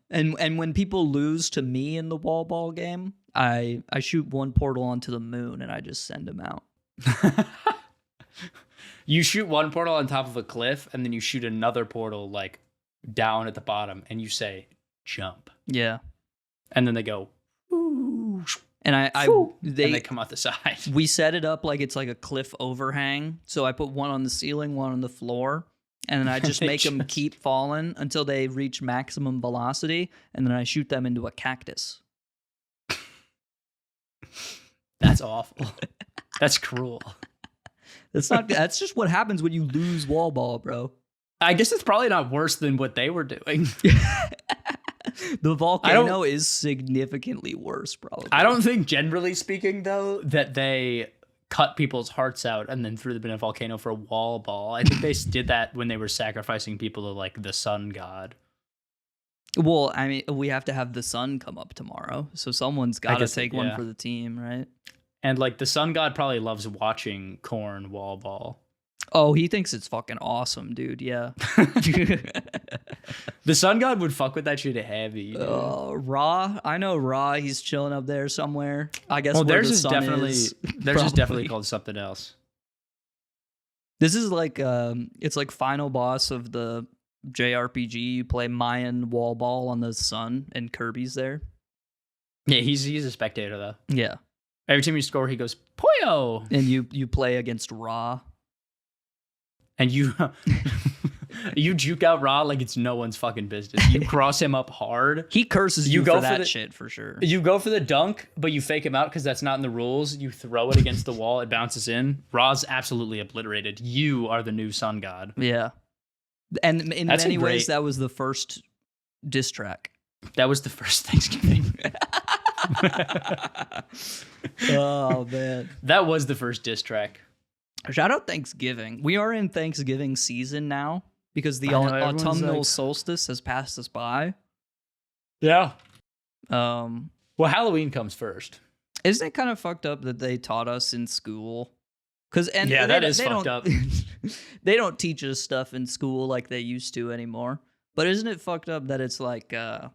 And when people lose to me in the wall ball game, I shoot one portal onto the moon and I just send them out. You shoot one portal on top of a cliff, and then you shoot another portal like down at the bottom, and you say, jump. Yeah. And then they go, ooh. And they come out the side. We set it up like it's like a cliff overhang. So I put one on the ceiling, one on the floor, and then I just make them keep falling until they reach maximum velocity, and then I shoot them into a cactus. That's awful. That's cruel. That's just what happens when you lose wall ball, bro. I guess it's probably not worse than what they were doing. The volcano is significantly worse, probably. I don't think, generally speaking, though, that they cut people's hearts out and then threw them in a volcano for a wall ball. I think they did that when they were sacrificing people to, like, the sun god. Well, I mean, we have to have the sun come up tomorrow, so someone's got to take one for the team, right? And, like, the sun god probably loves watching corn wall ball. Oh, he thinks it's fucking awesome, dude. Yeah. The sun god would fuck with that shit heavy. Ra. I know Ra. He's chilling up there somewhere. I guess. Well, theirs is definitely called something else. This is like it's like final boss of the JRPG. You play Mayan wall ball on the sun, and Kirby's there. Yeah, he's a spectator though. Yeah. Every time you score, he goes Poyo, and you play against Ra. And you juke out Ra like it's no one's fucking business. You cross him up hard. He curses you for that shit for sure. You go for the dunk, but you fake him out because that's not in the rules. You throw it against the wall. It bounces in. Ra's absolutely obliterated. You are the new sun god. Yeah. And in many ways, that was the first diss track. That was the first Thanksgiving. Oh, man. That was the first diss track. Shout out Thanksgiving. We are in Thanksgiving season now because the autumnal solstice has passed us by. Yeah. Well, Halloween comes first. Isn't it kind of fucked up that they taught us in school? That is fucked up. They don't teach us stuff in school like they used to anymore. But isn't it fucked up that it's like I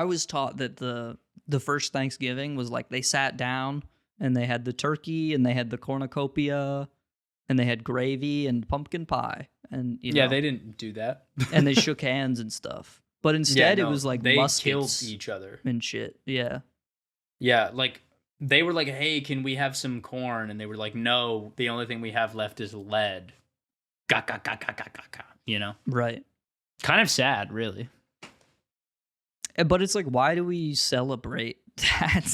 was taught that the first Thanksgiving was like they sat down and they had the turkey, and they had the cornucopia, and they had gravy and pumpkin pie, and they didn't do that. And they shook hands and stuff. But instead, it was like they muskets killed each other and shit. Yeah, yeah. Like they were like, "Hey, can we have some corn?" And they were like, "No, the only thing we have left is lead." Ga ga ga ga ga ga ga. You know, right? Kind of sad, really. But it's like, why do we celebrate that?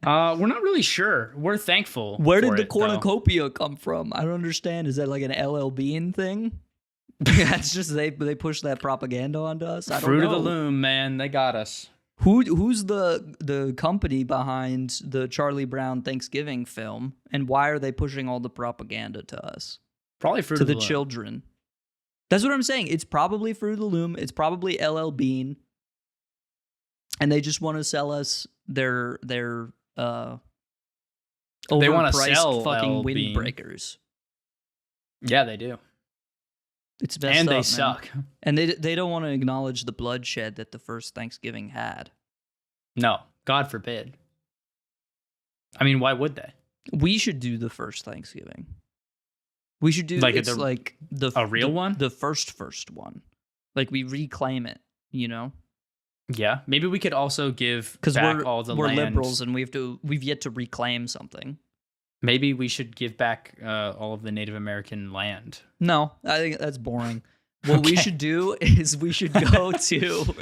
We're not really sure. We're thankful. Where did the cornucopia come from? I don't understand. Is that like an LL Bean thing? That's just they push that propaganda onto us. I don't know. Fruit of the Loom, man. They got us. Who's the company behind the Charlie Brown Thanksgiving film, and why are they pushing all the propaganda to us? Probably Fruit of the Loom. To the children. That's what I'm saying. It's probably Fruit of the Loom. It's probably LL Bean. And they just want to sell us their they want to sell fucking windbreakers. Yeah, they do. It's messed and up, they man. suck. And they don't want to acknowledge the bloodshed that the first Thanksgiving had. No, God forbid. I mean, why would they? We should do the first Thanksgiving. We should do a real one, the first one. Like we reclaim it, you know. Yeah, maybe we could also give back all the land. We're liberals and we've yet to reclaim something. Maybe we should give back all of the Native American land. No, I think that's boring. What we should do is we should go to...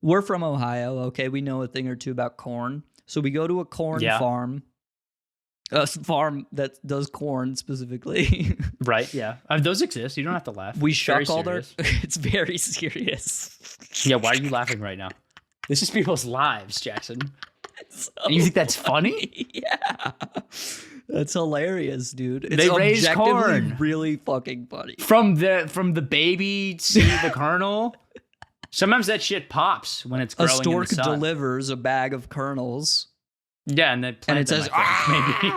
We're from Ohio, okay? We know a thing or two about corn. So we go to a corn farm. A farm that does corn specifically. Right, yeah. Those exist. You don't have to laugh. We shuck all their... It's very serious. Yeah, why are you laughing right now? This is people's lives, Jackson. And you think that's funny? Yeah. That's hilarious, dude. It's they raise corn. Really fucking funny. From the baby to the kernel. Sometimes that shit pops when it's growing. A stork in the sun. delivers a bag of kernels. Yeah, and it says, maybe.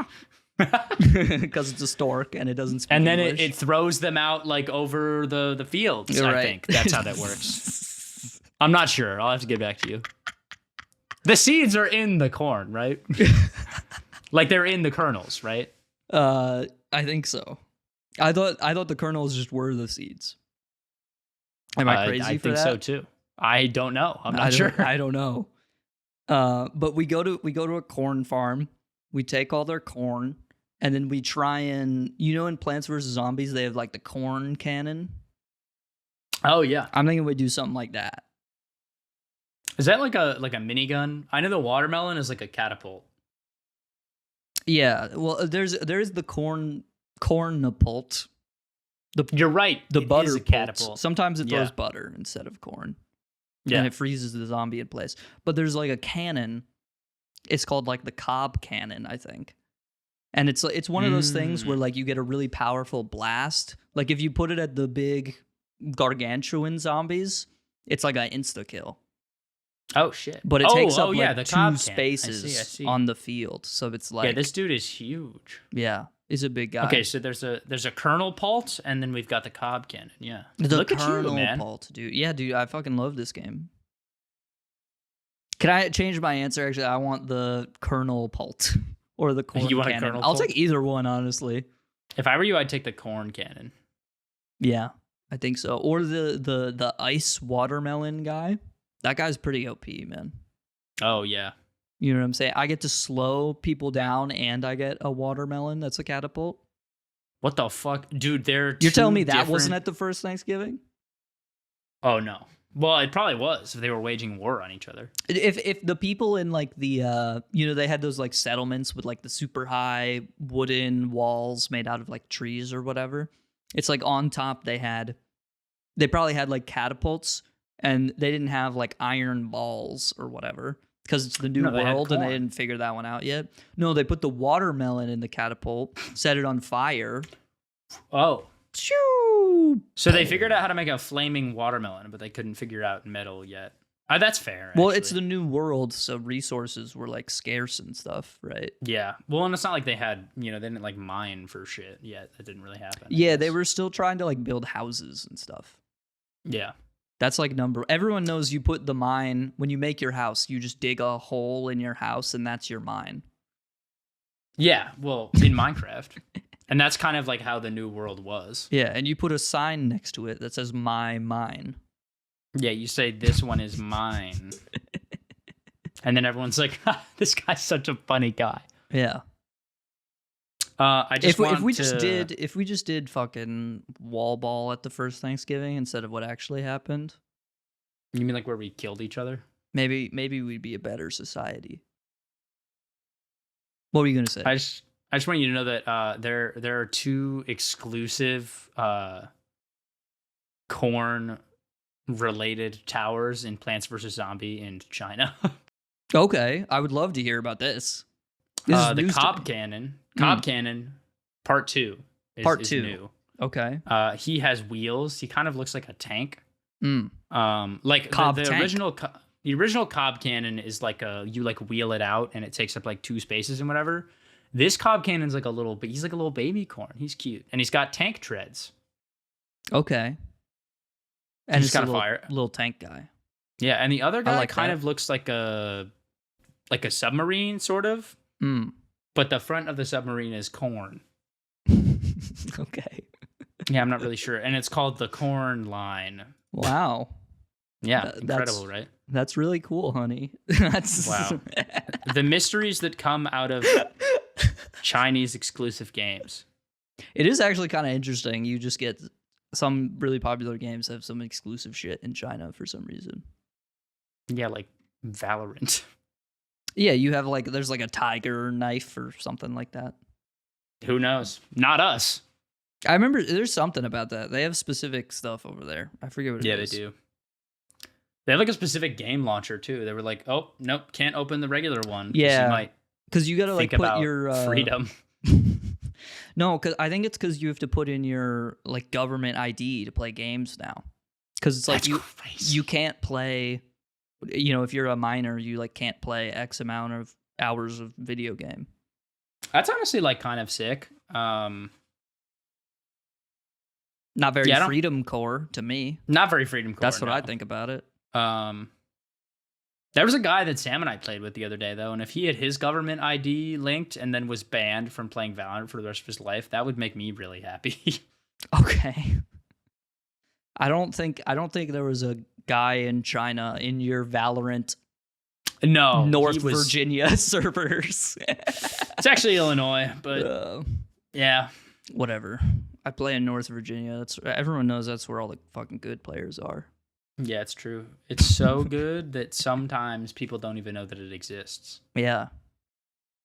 Because it's a stork and it doesn't speak and then English. it throws them out like over the fields. You're I right. think that's how that works. I'm not sure. I'll have to get back to you. The seeds are in the corn, right? Like they're in the kernels, right? I think so. I thought the kernels just were the seeds. Am I crazy I for think that? so too. I don't know. I'm not sure. I don't know. But we go to a corn farm. We take all their corn, and then we try and, in Plants vs. Zombies, they have like the corn cannon. Oh yeah. I'm thinking we do something like that. Is that like a minigun? I know the watermelon is like a catapult. Yeah. Well, there's the cornapult. You're right. The butter is a catapult. Sometimes it throws butter instead of corn. Yeah. And it freezes the zombie in place. But there's like a cannon. It's called like the Cobb cannon, I think. And it's one of those things where like you get a really powerful blast. Like if you put it at the big gargantuan zombies, it's like an insta kill. Oh shit! But it takes up the two Cobb spaces I see. on the field, so it's like this dude is huge. Yeah, he's a big guy. Okay, so there's a kernel pult, and then we've got the Cobb cannon. Yeah, Look at you, man. Pult, dude. Yeah, dude, I fucking love this game. Can I change my answer? Actually, I want the kernel pult or the corn you want cannon. A kernel I'll pult? take either one, honestly. If I were you, I'd take the corn cannon. Yeah, I think so. Or the ice watermelon guy. That guy's pretty OP, man. Oh yeah. You know what I'm saying? I get to slow people down, and I get a watermelon that's a catapult. What the fuck, dude? You're telling me that wasn't at the first Thanksgiving? Oh no. Well, it probably was if they were waging war on each other. If the people in like the they had those like settlements with like the super high wooden walls made out of like trees or whatever. It's like on top they probably had like catapults, and they didn't have like iron balls or whatever because it's the new world and they didn't figure that one out yet. No, they put the watermelon in the catapult, set it on fire. Oh. Choo! So they figured out how to make a flaming watermelon, but they couldn't figure out metal yet. That's fair. Well, it's the new world, so resources were like scarce and stuff, right? Yeah. Well, and it's not like they had, they didn't like mine for shit yet. That didn't really happen. Yeah, they were still trying to like build houses and stuff. Yeah. That's like everyone knows you put the mine, when you make your house, you just dig a hole in your house and that's your mine. Yeah, well, in Minecraft. And that's kind of like how the new world was. Yeah, and you put a sign next to it that says my mine. Yeah, you say this one is mine. And then everyone's like, this guy's such a funny guy. Yeah. If we just did fucking wall ball at the first Thanksgiving instead of what actually happened. You mean like where we killed each other? Maybe we'd be a better society. What were you gonna say? I just want you to know that there are two exclusive corn related towers in Plants vs. Zombie in China. Okay, I would love to hear about this. The Cobb cannon. Cobb cannon, part 2. Is new. Okay. He has wheels. He kind of looks like a tank. Like Cobb the tank. original Cobb cannon is like you like wheel it out and it takes up like 2 spaces and whatever. This Cobb cannon's like he's like a little baby corn. He's cute and he's got tank treads. Okay. And he's got a little tank guy. Yeah, and the other guy kind that. of looks like a submarine sort of. But the front of the submarine is corn. Okay. Yeah, I'm not really sure. And it's called the Corn Line. Wow. Yeah, incredible, right? That's really cool, honey. That's wow. The mysteries that come out of Chinese exclusive games. It is actually kind of interesting. You just get some really popular games have some exclusive shit in China for some reason. Yeah, like Valorant. Yeah, you have there's like a tiger knife or something like that. Who knows? Not us. I remember there's something about that. They have specific stuff over there. I forget what it is. Yeah, they do. They have like a specific game launcher too. They were like, "Oh, nope, can't open the regular one." Yeah, you might because you gotta like think put about your freedom. No, because I think it's because you have to put in your like government ID to play games now. Because it's like you can't play. You know, if you're a minor, you like can't play X amount of hours of video game. That's honestly like kind of sick. Not very freedom core to me. Not very freedom core. That's what I think about it. There was a guy that Sam and I played with the other day, though, and if he had his government ID linked and then was banned from playing Valorant for the rest of his life, that would make me really happy. Okay. I don't think there was a guy in China in your Valorant North Virginia servers. It's actually Illinois, but yeah. Whatever. I play in North Virginia. Everyone knows that's where all the fucking good players are. Yeah, it's true. It's so good that sometimes people don't even know that it exists. Yeah.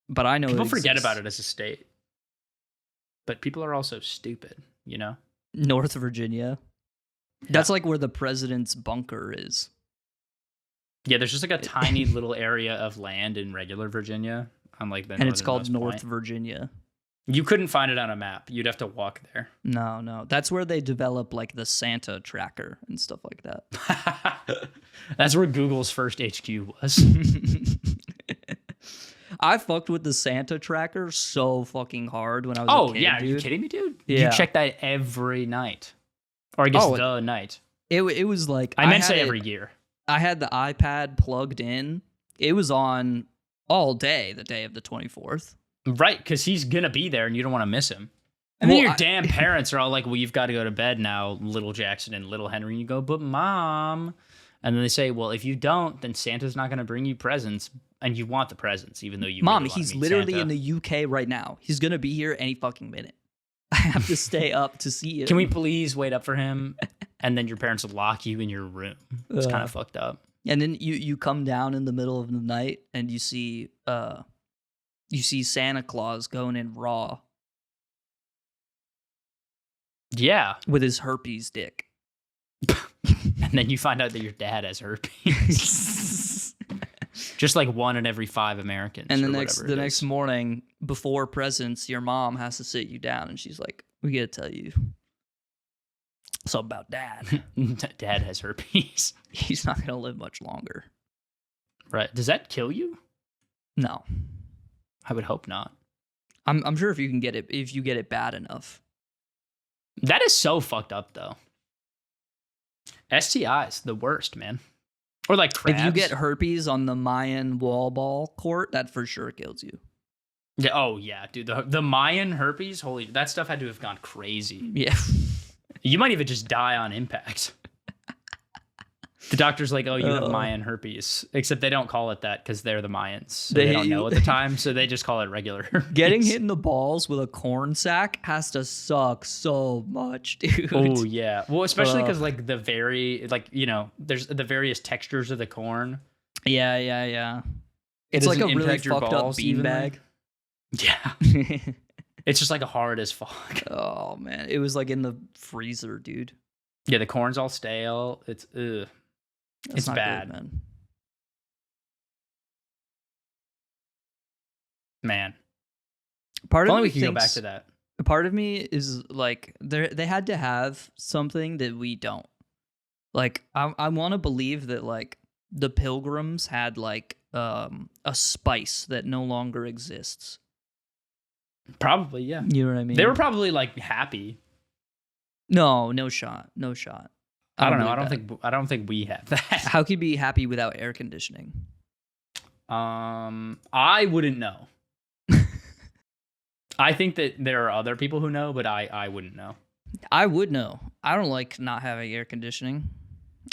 But I know people forget about it as a state. But people are also stupid, you know? North Virginia. Yeah. That's like where the president's bunker is. Yeah, there's just like a tiny little area of land in regular Virginia. On like the and it's called North Virginia. You couldn't find it on a map. You'd have to walk there. No. That's where they develop like the Santa tracker and stuff like that. That's where Google's first HQ was. I fucked with the Santa tracker so fucking hard when I was a kid, yeah. Dude. Are you kidding me, dude? Yeah. You check that every night. Or I guess the night. It was like... I meant to say every year. I had the iPad plugged in. It was on all day, the day of the 24th. Right, because he's going to be there and you don't want to miss him. And then your damn parents are all like, well, you've got to go to bed now, little Jackson and little Henry. And you go, but Mom. And then they say, well, if you don't, then Santa's not going to bring you presents. And you want the presents, even though you Mom, really he's literally Santa. In the UK right now. He's going to be here any fucking minute. I have to stay up to see it. Can we please wait up for him? And then your parents will lock you in your room. It's kind of fucked up. And then you come down in the middle of the night and you see Santa Claus going in raw. Yeah. With his herpes dick. And then you find out that your dad has herpes. Just like 1 in every 5 Americans. And the next morning, before presents, your mom has to sit you down and she's like, we gotta tell you something about Dad. Dad has herpes. He's not gonna live much longer. Right. Does that kill you? No. I would hope not. I'm sure if you get it bad enough. That is so fucked up though. STIs, the worst, man. Or like crabs. If you get herpes on the Mayan wall ball court, that for sure kills you. Yeah. Oh yeah, dude. The Mayan herpes, that stuff had to have gone crazy. Yeah. You might even just die on impact. The doctor's like, oh, you have Mayan herpes. Except they don't call it that because they're the Mayans. So they don't know at the time, so they just call it regular herpes. Getting hit in the balls with a corn sack has to suck so much, dude. Oh, yeah. Well, especially because, like, there's the various textures of the corn. Yeah. It's like a really fucked up beanbag. Yeah. It's just, like, hard as fuck. Oh, man. It was, like, in the freezer, dude. Yeah, the corn's all stale. It's, ugh. It's bad, good, man. Part of me we can go back to that. Part of me is like they had to have something that we don't. Like I want to believe that like the Pilgrims had like a spice that no longer exists. Probably, yeah. You know what I mean? They were probably like happy. No shot. I don't know. I don't think we have that. How could you be happy without air conditioning? I wouldn't know. I think that there are other people who know, but I wouldn't know. I would know. I don't like not having air conditioning.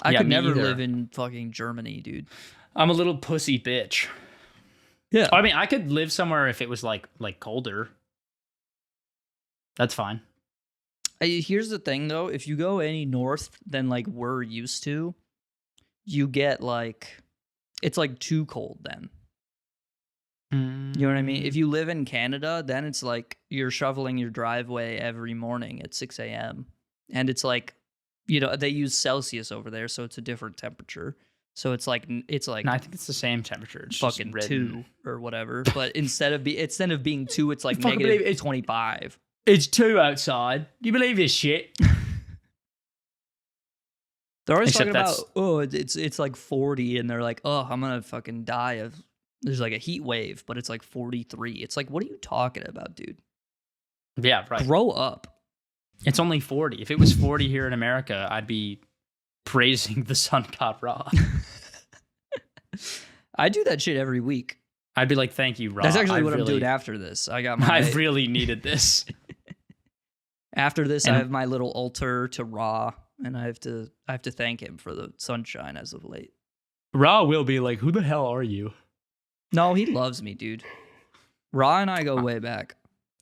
I could never live in fucking Germany, dude. I'm a little pussy bitch. Yeah. I mean, I could live somewhere if it was like colder. That's fine. Here's the thing, though. If you go any north than, like, we're used to, you get, like... It's, like, too cold then. You know what I mean? If you live in Canada, then it's, like, you're shoveling your driveway every morning at 6 a.m. And it's, like, you know, they use Celsius over there, so it's a different temperature. So it's like No, I think it's the same temperature. It's fucking just 2 or whatever. But instead of being 2, it's like Fucking negative believe it. 25. It's 2 outside. You believe this shit? They're always talking about, it's like 40, and they're like, oh, I'm gonna fucking die of. There's like a heat wave, but it's like 43. It's like, what are you talking about, dude? Yeah, right. Grow up. It's only 40. If it was 40 here in America, I'd be praising the sun god Ra. I do that shit every week. I'd be like, thank you, Ra. That's actually what I'm doing after this. I really needed this. After this, I have my little altar to Ra, and I have to thank him for the sunshine as of late. Ra will be like, who the hell are you? No, he loves me, dude. Ra and I go way back.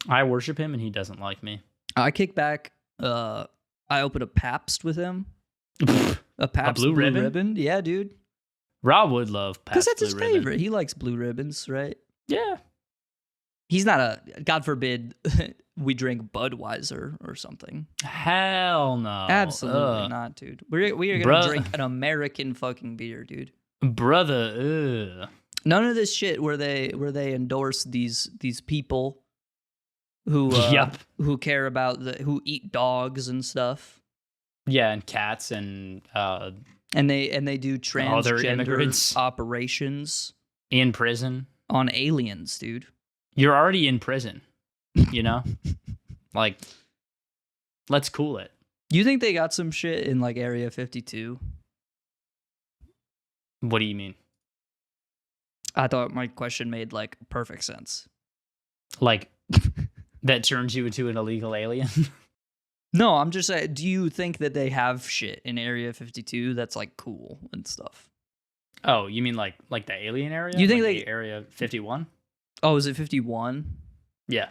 I worship him, and he doesn't like me. I kick back. I open a Pabst with him. A Pabst blue ribbon? Yeah, dude. Ra would love Pabst. Because that's his ribbon. favorite. He likes blue ribbons, right? Yeah. He's not God forbid we drink Budweiser or something. Hell no. Absolutely not, dude. We are going to drink an American fucking beer, dude. Brother, None of this shit where they endorse these people who who care about who eat dogs and stuff. Yeah, and cats and they do transgender immigrants operations in prison on aliens, dude. You're already in prison, you know? Like, let's cool it. You think they got some shit in like Area 52? What do you mean? I thought my question made like perfect sense. Like that turns you into an illegal alien? No, I'm just saying, do you think that they have shit in Area 52 that's like cool and stuff? Oh, you mean like the alien area? You think like the Area 51? Oh, is it 51? Yeah.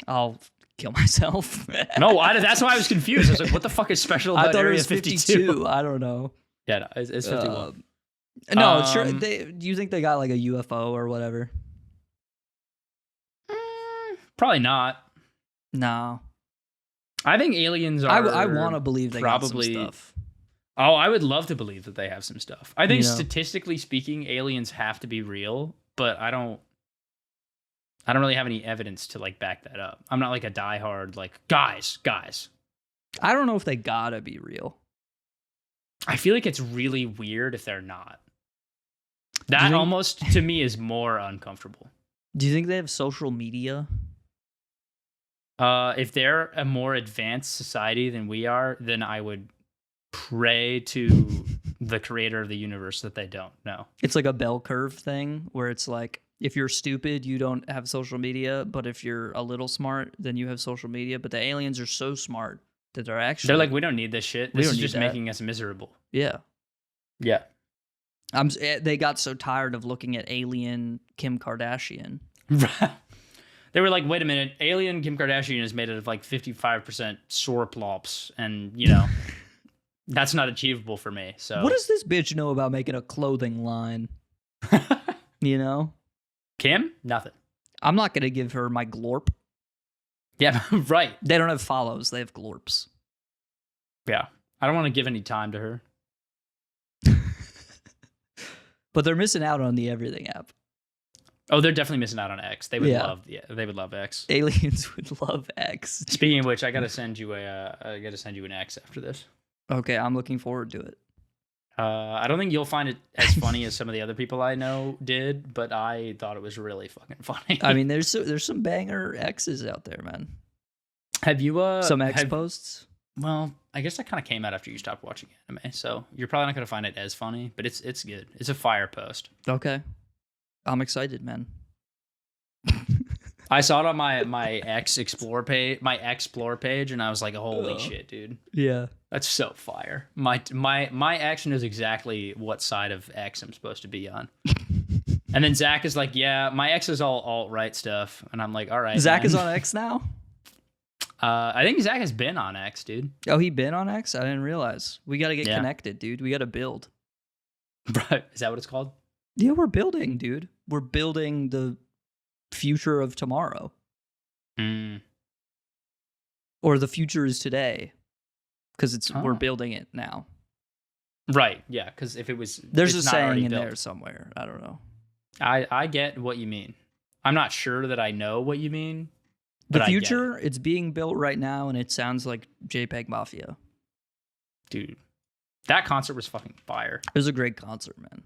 I'll kill myself. No, that's why I was confused. I was like, what the fuck is special about Area 52? I don't know. Yeah, no, it's 51. No, sure. Do you think they got like a UFO or whatever? Probably not. No. I think aliens are. I want to believe they probably got some stuff. Oh, I would love to believe that they have some stuff. I think statistically speaking, aliens have to be real, but I don't really have any evidence to like back that up. I'm not like a diehard like guys. I don't know if they gotta be real. I feel like it's really weird if they're not. That almost to me is more uncomfortable. Do you think they have social media? If they're a more advanced society than we are, then I would pray to the creator of the universe that they don't know. It's like a bell curve thing where it's like, if you're stupid, you don't have social media, but if you're a little smart, then you have social media. But the aliens are so smart that they're like, we don't need this shit. This is just making us miserable. Yeah. Yeah. They got so tired of looking at alien Kim Kardashian. They were like, wait a minute, alien Kim Kardashian is made out of like 55% sorplops, and you know, that's not achievable for me. So what does this bitch know about making a clothing line? You know? Kim? Nothing. I'm not gonna give her my glorp. Yeah, right. They don't have follows, they have glorps. Yeah. I don't want to give any time to her. But they're missing out on the Everything app. Oh, they're definitely missing out on X. They would love X. Aliens would love X. Speaking of which, I gotta send you an X after this. Okay, I'm looking forward to it. I don't think you'll find it as funny as some of the other people I know did, but I thought it was really fucking funny. I mean, there's some banger X's out there, man. Have you some X posts? Well, I guess that kind of came out after you stopped watching anime, so you're probably not gonna find it as funny, but it's good. It's a fire post. Okay. I'm excited, man. I saw it on my Explore page, and I was like, "Holy shit, dude! Yeah, that's so fire." My action is exactly what side of X I'm supposed to be on. And then Zach is like, "Yeah, my X is all alt-right stuff," and I'm like, "All right." Zach is on X now. I think Zach has been on X, dude. Oh, he been on X? I didn't realize. We got to get connected, dude. We got to build. Right? Is that what it's called? Yeah, we're building, dude. We're building the future of tomorrow. Or the future is today. Because we're building it now. Right. Yeah. Because if it was, there's it's a not already saying in built. there somewhere. I don't know. I get what you mean. I'm not sure that I know what you mean. The But future, it's being built right now, and it sounds like JPEG dude, that concert was fucking fire. It was a great concert, man.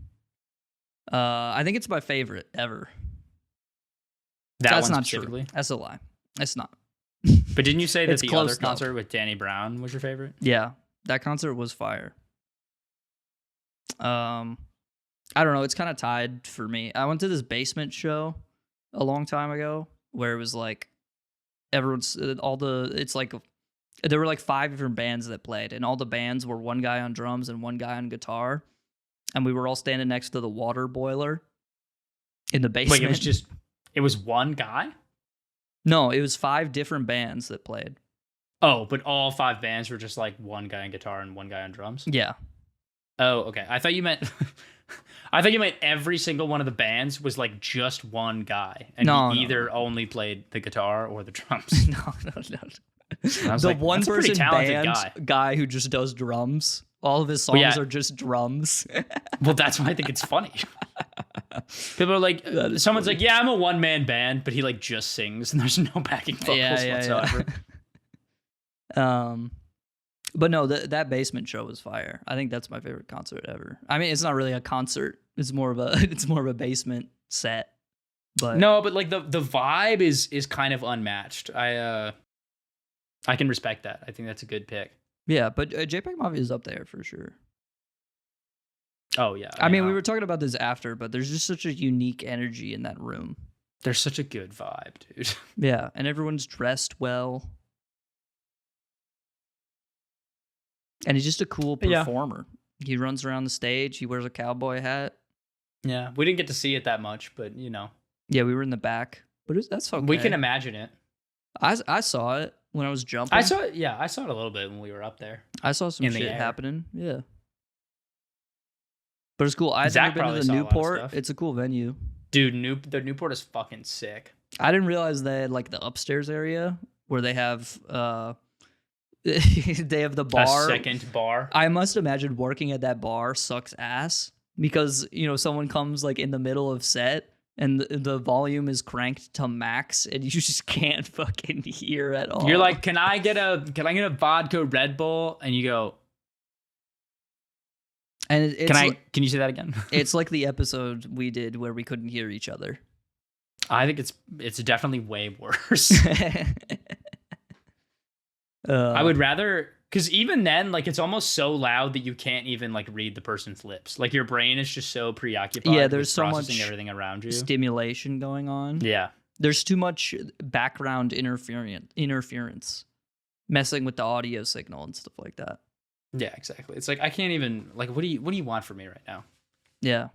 I think it's my favorite ever. That's not true. That's a lie. It's not. But didn't you say that the other close, concert with Danny Brown was your favorite? Yeah, that concert was fire. I don't know. It's kind of tied for me. I went to this basement show a long time ago where it was like everyone's it's like there were like 5 different bands that played, and all the bands were one guy on drums and one guy on guitar, and we were all standing next to the water boiler in the basement. Wait, it was one guy? No, it was 5 different bands that played. Oh, but all 5 bands were just like one guy on guitar and one guy on drums? Yeah. Oh, okay. I thought you meant every single one of the bands was like just one guy, and he either only played the guitar or the drums. No. The like, one person band guy who just does drums. All of his songs are just drums. Well, that's why I think it's funny. People are like, someone's like, yeah, I'm a one-man band, but he like just sings and there's no backing vocals whatsoever. Yeah. But no, that basement show was fire. I think that's my favorite concert ever. I mean, it's not really a concert. It's more of a basement set. But no, but like the vibe is kind of unmatched. I can respect that. I think that's a good pick. Yeah, but jpegmafia is up there for sure. Oh yeah. I mean, we were talking about this after, but there's just such a unique energy in that room. There's such a good vibe, dude. Yeah, and everyone's dressed well. And he's just a cool performer. Yeah. He runs around the stage. He wears a cowboy hat. Yeah, we didn't get to see it that much, but you know. Yeah, we were in the back, but that's okay. We can imagine it. I saw it when I was jumping. I saw it a little bit when we were up there. I saw some shit happening. Yeah. But it's cool. I've never been to the Newport. It's a cool venue. Dude, the Newport is fucking sick. I didn't realize they had like the upstairs area where they have they have the bar. A second bar. I must imagine working at that bar sucks ass because, you know, someone comes like in the middle of set and the volume is cranked to max and you just can't fucking hear at all. You're like, can I get a vodka Red Bull? And you go, and can you say that again? It's like the episode we did where we couldn't hear each other. I think it's definitely way worse. I would rather, because even then, like, it's almost so loud that you can't even like read the person's lips. Like your brain is just so preoccupied. Yeah, there's so processing much everything around you, stimulation going on. Yeah, there's too much background interference, messing with the audio signal and stuff like that. Yeah, exactly. It's like I can't even like. What do you want from me right now? Yeah,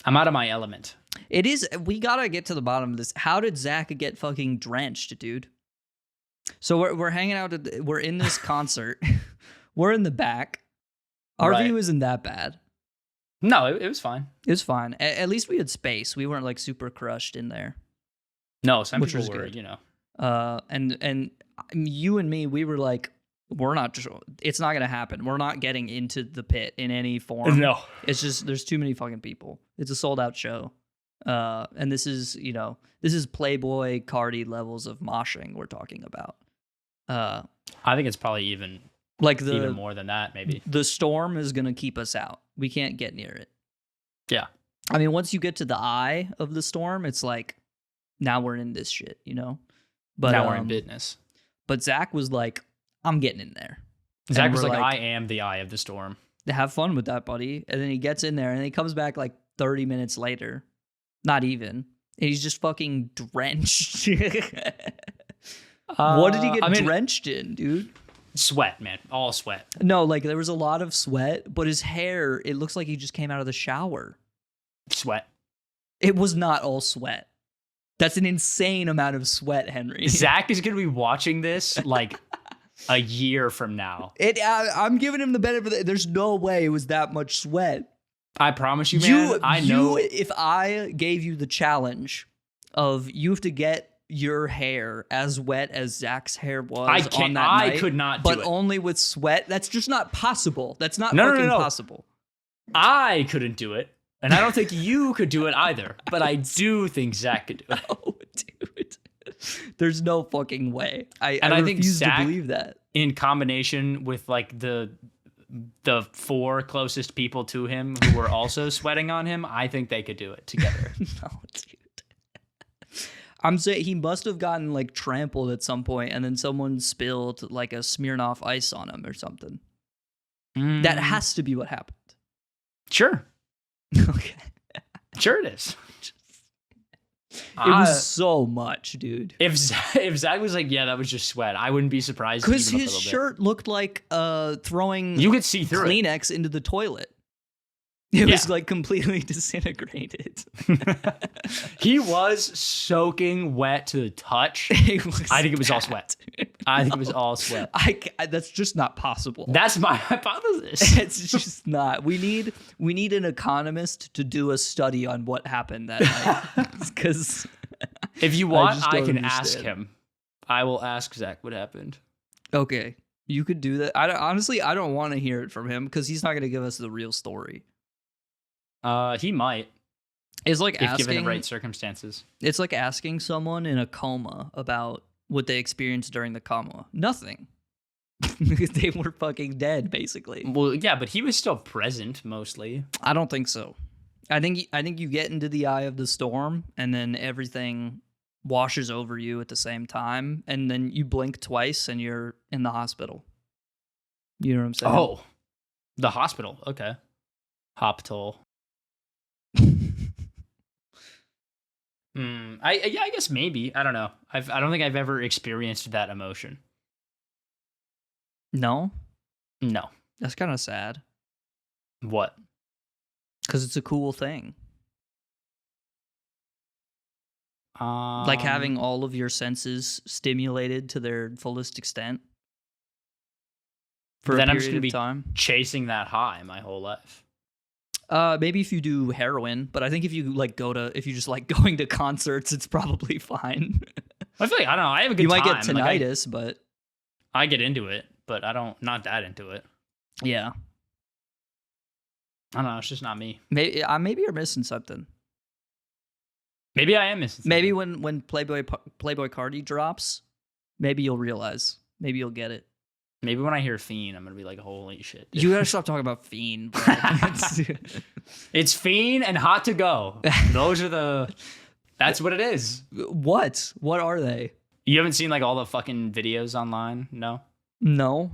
I'm out of my element. It is. We gotta get to the bottom of this. How did Zach get fucking drenched, dude? So we're hanging out. We're in this concert. We're in the back. Our view isn't that bad. No, it was fine. It was fine. At least we had space. We weren't like super crushed in there. No, some people were, you know. And you and me, we were like, we're not. It's not gonna happen. We're not getting into the pit in any form. No, it's just there's too many fucking people. It's a sold out show. And this is Playboy Cardi levels of moshing we're talking about. I think it's probably even more than that, maybe. The storm is going to keep us out. We can't get near it. Yeah. I mean, once you get to the eye of the storm, it's like, now we're in this shit, you know? But now we're in business. But Zach was like, I'm getting in there. Zach was like, I am the eye of the storm. Have fun with that, buddy. And then he gets in there and he comes back like 30 minutes later. Not even. And he's just fucking drenched. What did he get drenched in, dude? Sweat, man. All sweat. No, like there was a lot of sweat, but his hair, it looks like he just came out of the shower. Sweat. It was not all sweat. That's an insane amount of sweat, Henry. Zach is going to be watching this like a year from now. I'm giving him the benefit of it. There's no way it was that much sweat. I promise you, man. I know. If I gave you the challenge of you have to get your hair as wet as Zach's hair was on that night, I could not do it. But only with sweat, that's just not possible. That's not fucking possible. I couldn't do it, and I don't think you could do it either. But I do think Zach could do it. Oh, dude. There's no fucking way. I think refuse Zach, to believe that. In combination with like the 4 closest people to him who were also sweating on him, I think they could do it together. No, dude. I'm saying he must have gotten like trampled at some point, and then someone spilled like a Smirnoff Ice on him or something. That has to be what happened. Sure. Okay. Sure it is. It was so much, dude. If Zach was like, yeah, that was just sweat, I wouldn't be surprised. Because his shirt looked like throwing you could see through Kleenex into the toilet. It was like completely disintegrated. He was soaking wet to the touch. I think it was all sweat. I think it was all sweat. That's just not possible. That's my hypothesis. It's just not. We need an economist to do a study on what happened that night. Because if you want, I can ask him. I will ask Zach what happened. Okay, you could do that. Honestly, I don't want to hear it from him because he's not going to give us the real story. He might. It's like if asking, given the right circumstances. It's like asking someone in a coma about what they experienced during the coma. Nothing. They were fucking dead, basically. Well, yeah, but he was still present mostly. I don't think so. I think you get into the eye of the storm, and then everything washes over you at the same time, and then you blink twice, and you're in the hospital. You know what I'm saying? Oh, the hospital. Okay. Hospital. I guess maybe. I don't know. I don't think I've ever experienced that emotion. No? No. That's kind of sad. What? Because it's a cool thing. Like having all of your senses stimulated to their fullest extent. For then a I'm just period gonna of time. Chasing that high my whole life. Maybe if you do heroin, but I think if you just like going to concerts, it's probably fine. I feel like, I don't know, I have a good time. You time. might get tinnitus, but I get into it, but not that into it. Yeah. I don't know, it's just not me. Maybe you're missing something. Maybe I am missing something. Maybe when Playboy Cardi drops, maybe you'll realize. Maybe you'll get it. Maybe when I hear Fiend, I'm going to be like, holy shit. Dude. You gotta stop talking about Fiend, bro. It's Fiend and Hot to Go. That's what it is. What? What are they? You haven't seen like all the fucking videos online? No? No.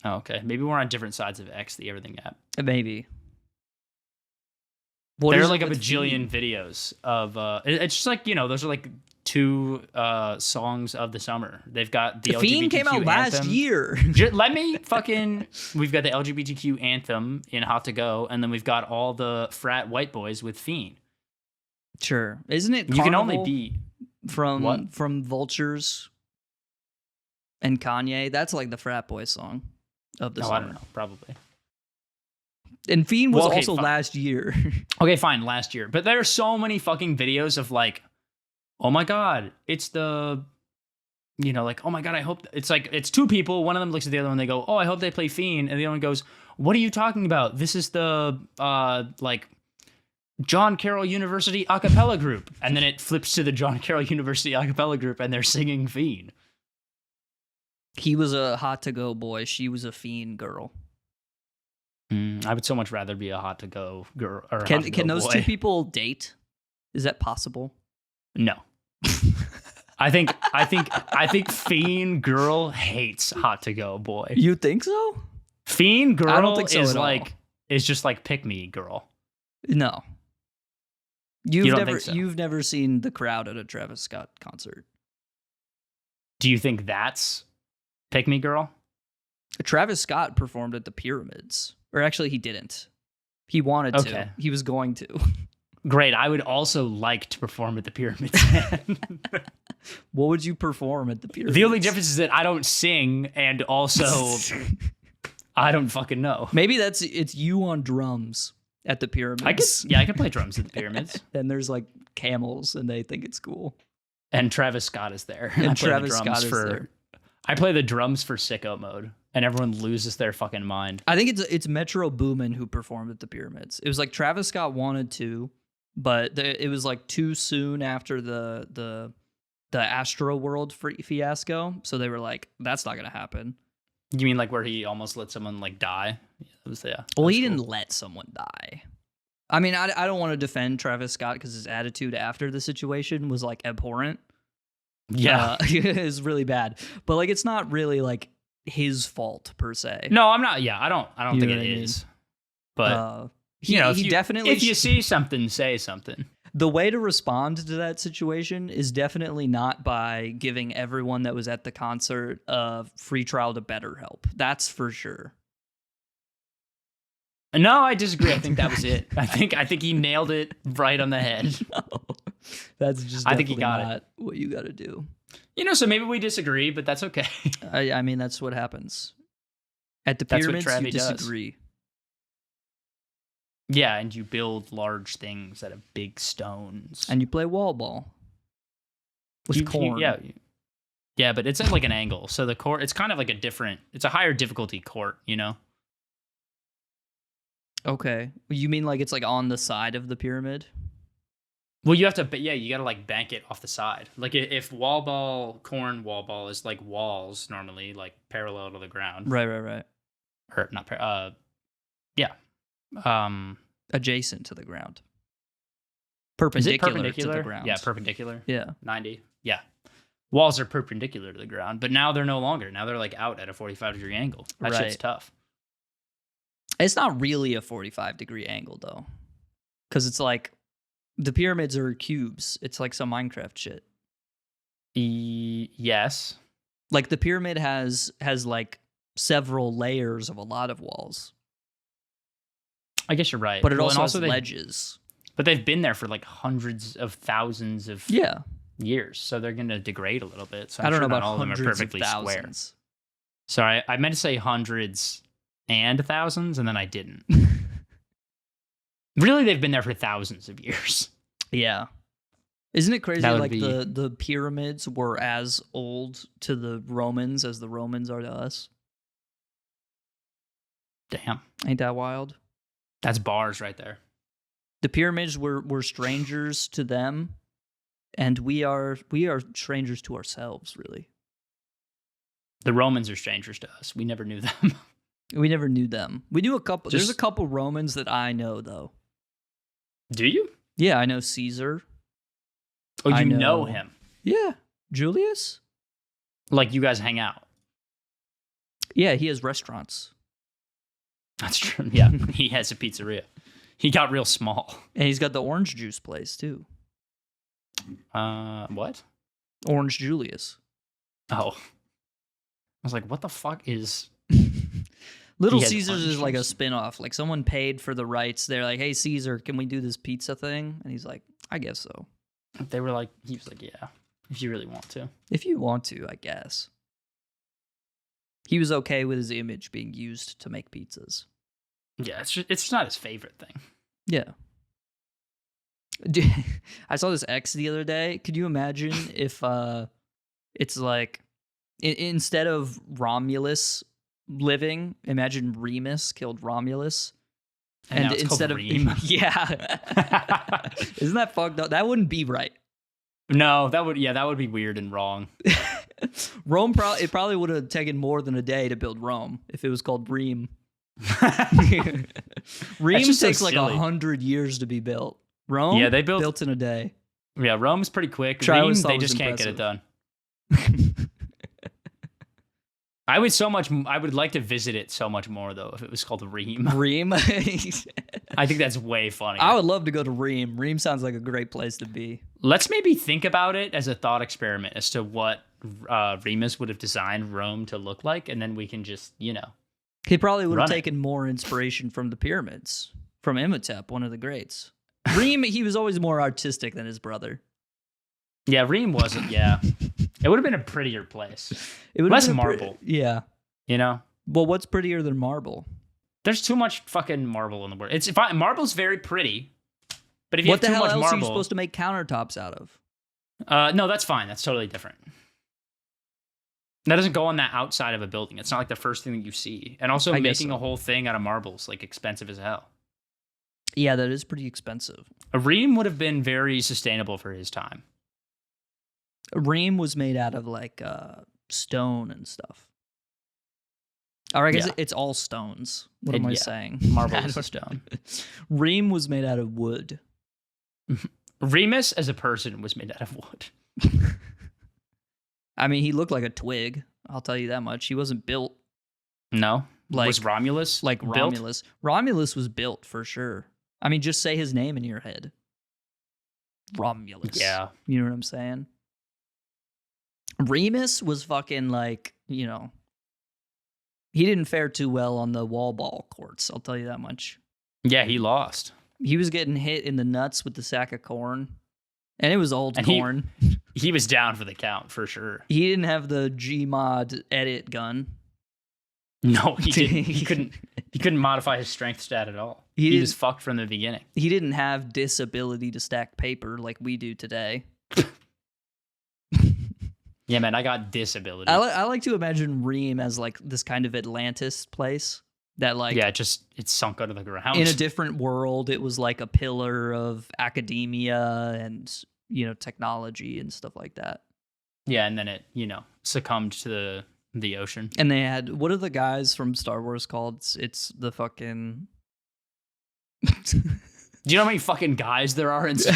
Oh, okay. Maybe we're on different sides of X, the everything app. Maybe. There are like a bajillion videos of, it's just like, those are like 2 songs of the summer. They've got the Fiend LGBTQ came out anthem. last year. Let me fucking. We've got the LGBTQ anthem in Hot to Go, and then we've got all the frat white boys with Fiend. Sure, isn't it? You can only be from Vultures and Kanye. That's like the frat boy song of the summer. I don't know, probably. And Fiend was also last year. Okay, fine, last year. But there are so many fucking videos of like, oh my god, it's the, like, oh my god, I hope, it's like, it's 2 people, one of them looks at the other one, they go, oh, I hope they play Fiend, and the other one goes, what are you talking about? This is the, like, John Carroll University a cappella group. And then it flips to the John Carroll University a cappella group, and they're singing Fiend. He was a Hot to Go boy, she was a Fiend girl. I would so much rather be a Hot to Go girl. Or can those boy. 2 people date? Is that possible? No. I think Fiend girl hates Hot to Go boy. You think so? Fiend girl I don't think so is just like pick me girl. No. Think so? You've never seen the crowd at a Travis Scott concert. Do you think that's pick me girl? Travis Scott performed at the Pyramids. Or actually he didn't. He wanted to. He was going to. Great. I would also like to perform at the Pyramids. What would you perform at the Pyramids? The only difference is that I don't sing, and also I don't fucking know. Maybe it's you on drums at the Pyramids. I could play drums at the Pyramids. And there's like camels, and they think it's cool. And Travis Scott is there. And Travis Scott is there. I play the drums for sicko mode, and everyone loses their fucking mind. I think it's Metro Boomin who performed at the pyramids. It was like Travis Scott wanted to, but it was like too soon after the astroworld fiasco, so they were like, that's not gonna happen. You mean like where he almost let someone like die? Yeah. Well, he didn't let someone die. I mean, I don't want to defend Travis Scott because his attitude after the situation was like abhorrent. Yeah, it's really bad. But like, it's not really like his fault per se. No, I'm not. Yeah, I don't think it is. But if definitely. If you see something, say something. The way to respond to that situation is definitely not by giving everyone that was at the concert a free trial to BetterHelp. That's for sure. No, I disagree. I think that was it. I think he nailed it right on the head. No, that's just I think he got not what you got to do. So maybe we disagree, but that's okay. I mean, that's what happens. At the pyramids, you disagree. Yeah, and you build large things out of big stones. And you play wall ball. With corn. Yeah, but it's at like an angle. So the court, it's kind of like it's a higher difficulty court, Okay. You mean like it's like on the side of the pyramid? Well, you have to, you got to like bank it off the side. Like if corn wall ball is like walls normally, like parallel to the ground. Right. Or not, yeah. Adjacent to the ground. Perpendicular to the ground. Yeah, perpendicular. Yeah. 90. Yeah. Walls are perpendicular to the ground, but now they're no longer. Now they're like out at a 45-degree angle. That shit's tough. It's not really a 45-degree angle, though. Because it's like, the pyramids are cubes. It's like some Minecraft shit. Yes. Like, the pyramid has like several layers of a lot of walls. I guess you're right. But it also has ledges. But they've been there for like hundreds of thousands of years. So they're going to degrade a little bit. So I don't know about all of them are perfectly square. Sorry, I meant to say hundreds and thousands, and then I didn't. Really, they've been there for thousands of years. Yeah. Isn't it crazy like the pyramids were as old to the Romans as the Romans are to us? Damn. Ain't that wild? That's bars right there. The pyramids were strangers to them, and we are strangers to ourselves, really. The Romans are strangers to us. We never knew them. We never knew them. We knew a couple. There's a couple Romans that I know, though. Do you? Yeah, I know Caesar. Oh, you know him? Yeah. Julius? Like, you guys hang out? Yeah, he has restaurants. That's true. Yeah, he has a pizzeria. He got real small. And he's got the orange juice place, too. What? Orange Julius. Oh. I was like, what the fuck is... Little Caesars is like a spin-off. Like, someone paid for the rights. They're like, hey, Caesar, can we do this pizza thing? And he's like, I guess so. He was like, yeah, if you really want to. If you want to, I guess. He was okay with his image being used to make pizzas. Yeah, it's not his favorite thing. Yeah. I saw this X the other day. Could you imagine if it's like, instead of Romulus living, imagine Remus killed Romulus. And instead of yeah. Isn't that fucked up? That wouldn't be right. No, that would be weird and wrong. Rome probably would have taken more than a day to build Rome if it was called Reme. Reme takes like 100 years to be built. Rome, they built in a day. Yeah, Rome's pretty quick. Reme, they just can't get it done. I would like to visit it so much more, though, if it was called Reme. Reme? I think that's way funny. I would love to go to Reme. Reme sounds like a great place to be. Let's maybe think about it as a thought experiment as to what Remus would have designed Rome to look like, and then we can just, He probably would have taken more inspiration from the pyramids, from Imhotep, one of the greats. Reme, he was always more artistic than his brother. Yeah, Reme wasn't, yeah. It would have been a prettier place. It would less marble. Yeah. Well, what's prettier than marble? There's too much fucking marble in the world. Marble's very pretty, but if you have too much marble... What the hell else are you supposed to make countertops out of? No, that's fine. That's totally different. That doesn't go on that outside of a building. It's not like the first thing that you see. And also making a whole thing out of marbles, like expensive as hell. Yeah, that is pretty expensive. A ream would have been very sustainable for his time. A ream was made out of like stone and stuff. Or I guess it's all stones. What am I saying? Marble is a stone. Ream was made out of wood. Remus as a person was made out of wood. I mean, he looked like a twig. I'll tell you that much. He wasn't built. No? Was Romulus like built? Romulus? Romulus was built for sure. I mean, just say his name in your head. Romulus. Yeah. You know what I'm saying? Remus was fucking like, you know, he didn't fare too well on the wall ball courts. I'll tell you that much. Yeah, he lost. He was getting hit in the nuts with the sack of corn. And it was old corn. He was down for the count, for sure. He didn't have the Gmod edit gun. No, he didn't. He couldn't modify his strength stat at all. He was fucked from the beginning. He didn't have disability to stack paper like we do today. Yeah, man, I got disability. I like to imagine Ream as like this kind of Atlantis place that like it's sunk under the ground. In a different world, it was like a pillar of academia and, you know, technology and stuff like that. Yeah, and then it, you know, succumbed to the ocean. And they had, what are the guys from Star Wars called? It's the fucking... Do you know how many fucking guys there are in Star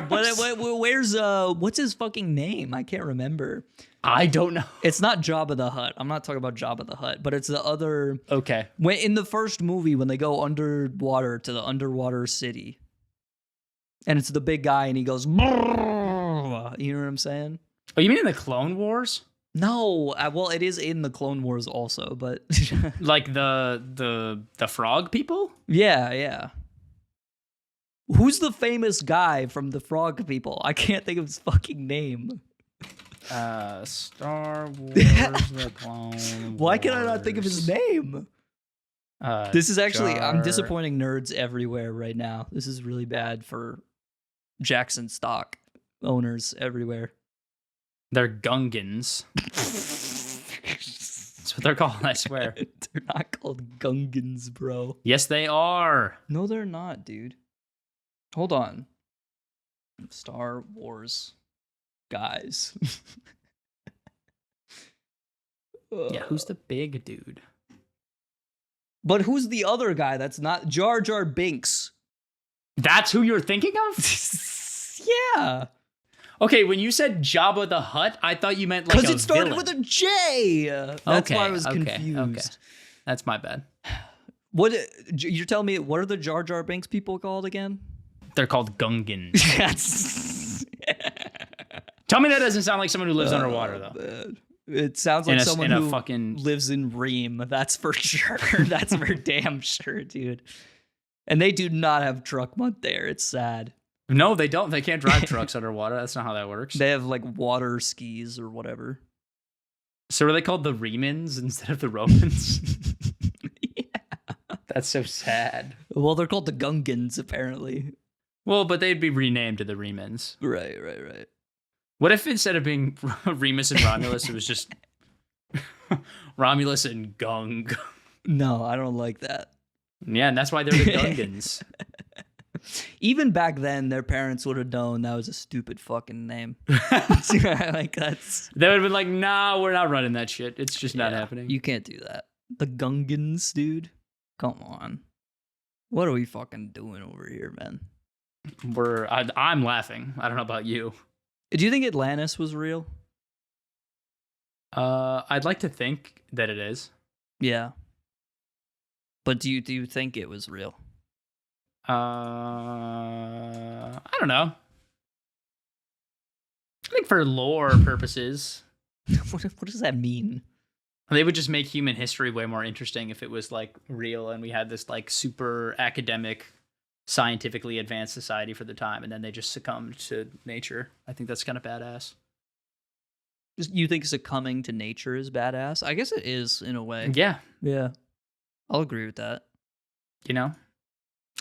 Wars? Where's what's his fucking name? I can't remember. I don't know. It's not Jabba the Hutt. I'm not talking about Jabba the Hutt, but it's the other. Okay. When in the first movie, when they go underwater to the underwater city, and it's the big guy, and he goes, you know what I'm saying? Oh, you mean in the Clone Wars? No, well, it is in the Clone Wars also, but like the frog people? Yeah. Who's the famous guy from the Frog People? I can't think of his fucking name. Star Wars, the Clone Wars. Why can I not think of his name? This is actually, I'm disappointing nerds everywhere right now. This is really bad for Jackson stock owners everywhere. They're Gungans. That's what they're called, I swear. They're not called Gungans, bro. Yes, they are. No, they're not, dude. Hold on. Star Wars guys. Yeah, who's the big dude? But who's the other guy that's not Jar Jar Binks? That's who you're thinking of? Yeah. Okay, when you said Jabba the Hutt, I thought you meant like because it started with a J. That's why I was confused. Okay. That's my bad. What you're telling me? What are the Jar Jar Binks people called again? They're called Gungans. Tell me that doesn't sound like someone who lives underwater, though. Man. It sounds like someone who lives in Ream. That's for sure. That's for damn sure, dude. And they do not have truck mud there. It's sad. No, they don't. They can't drive trucks underwater. That's not how that works. They have like water skis or whatever. So are they called the Remans instead of the Romans? Yeah. That's so sad. Well, they're called the Gungans, apparently. Well, but they'd be renamed to the Remans. Right. What if instead of being Remus and Romulus, it was just Romulus and Gung? No, I don't like that. Yeah, and that's why they're the Gungans. Even back then, their parents would have known that was a stupid fucking name. Like that's. They would have been like, "Nah, we're not running that shit. It's just not happening. You can't do that." The Gungans, dude. Come on. What are we fucking doing over here, man? I'm laughing. I don't know about you. Do you think Atlantis was real? I'd like to think that it is. Yeah. But do you think it was real? I don't know. I think for lore purposes. What does that mean? They would just make human history way more interesting if it was like real and we had this like super academic, scientifically advanced society for the time, and then they just succumbed to nature. I think that's kind of badass. You think succumbing to nature is badass? I guess it is in a way. Yeah. I'll agree with that. You know,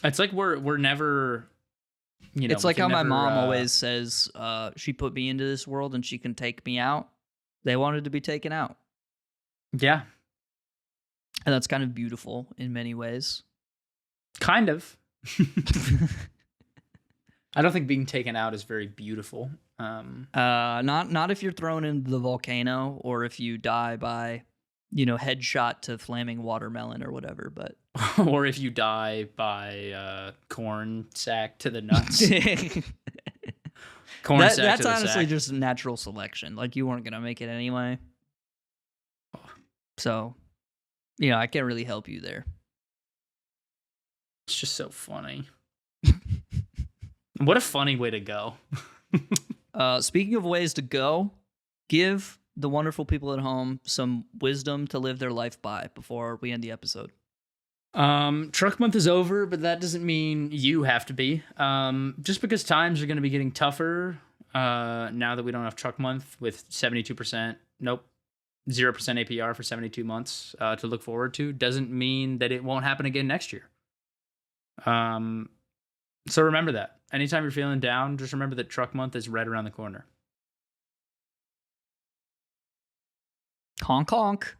it's like we're never. You know, it's like how my mom always says, she put me into this world and she can take me out. They wanted to be taken out. Yeah. And that's kind of beautiful in many ways. Kind of. I don't think being taken out is very beautiful. Not if you're thrown into the volcano or if you die by, headshot to flaming watermelon or whatever, but or if you die by corn sack to the nuts. That's honestly just natural selection. Like, you weren't gonna make it anyway. So, I can't really help you there. It's just so funny. What a funny way to go. Speaking of ways to go, give the wonderful people at home some wisdom to live their life by before we end the episode. Truck month is over, but that doesn't mean you have to be. Just because times are going to be getting tougher now that we don't have truck month with 72%, 0% APR for 72 months to look forward to, doesn't mean that it won't happen again next year. So remember that. Anytime you're feeling down, just remember that truck month is right around the corner. Honk honk.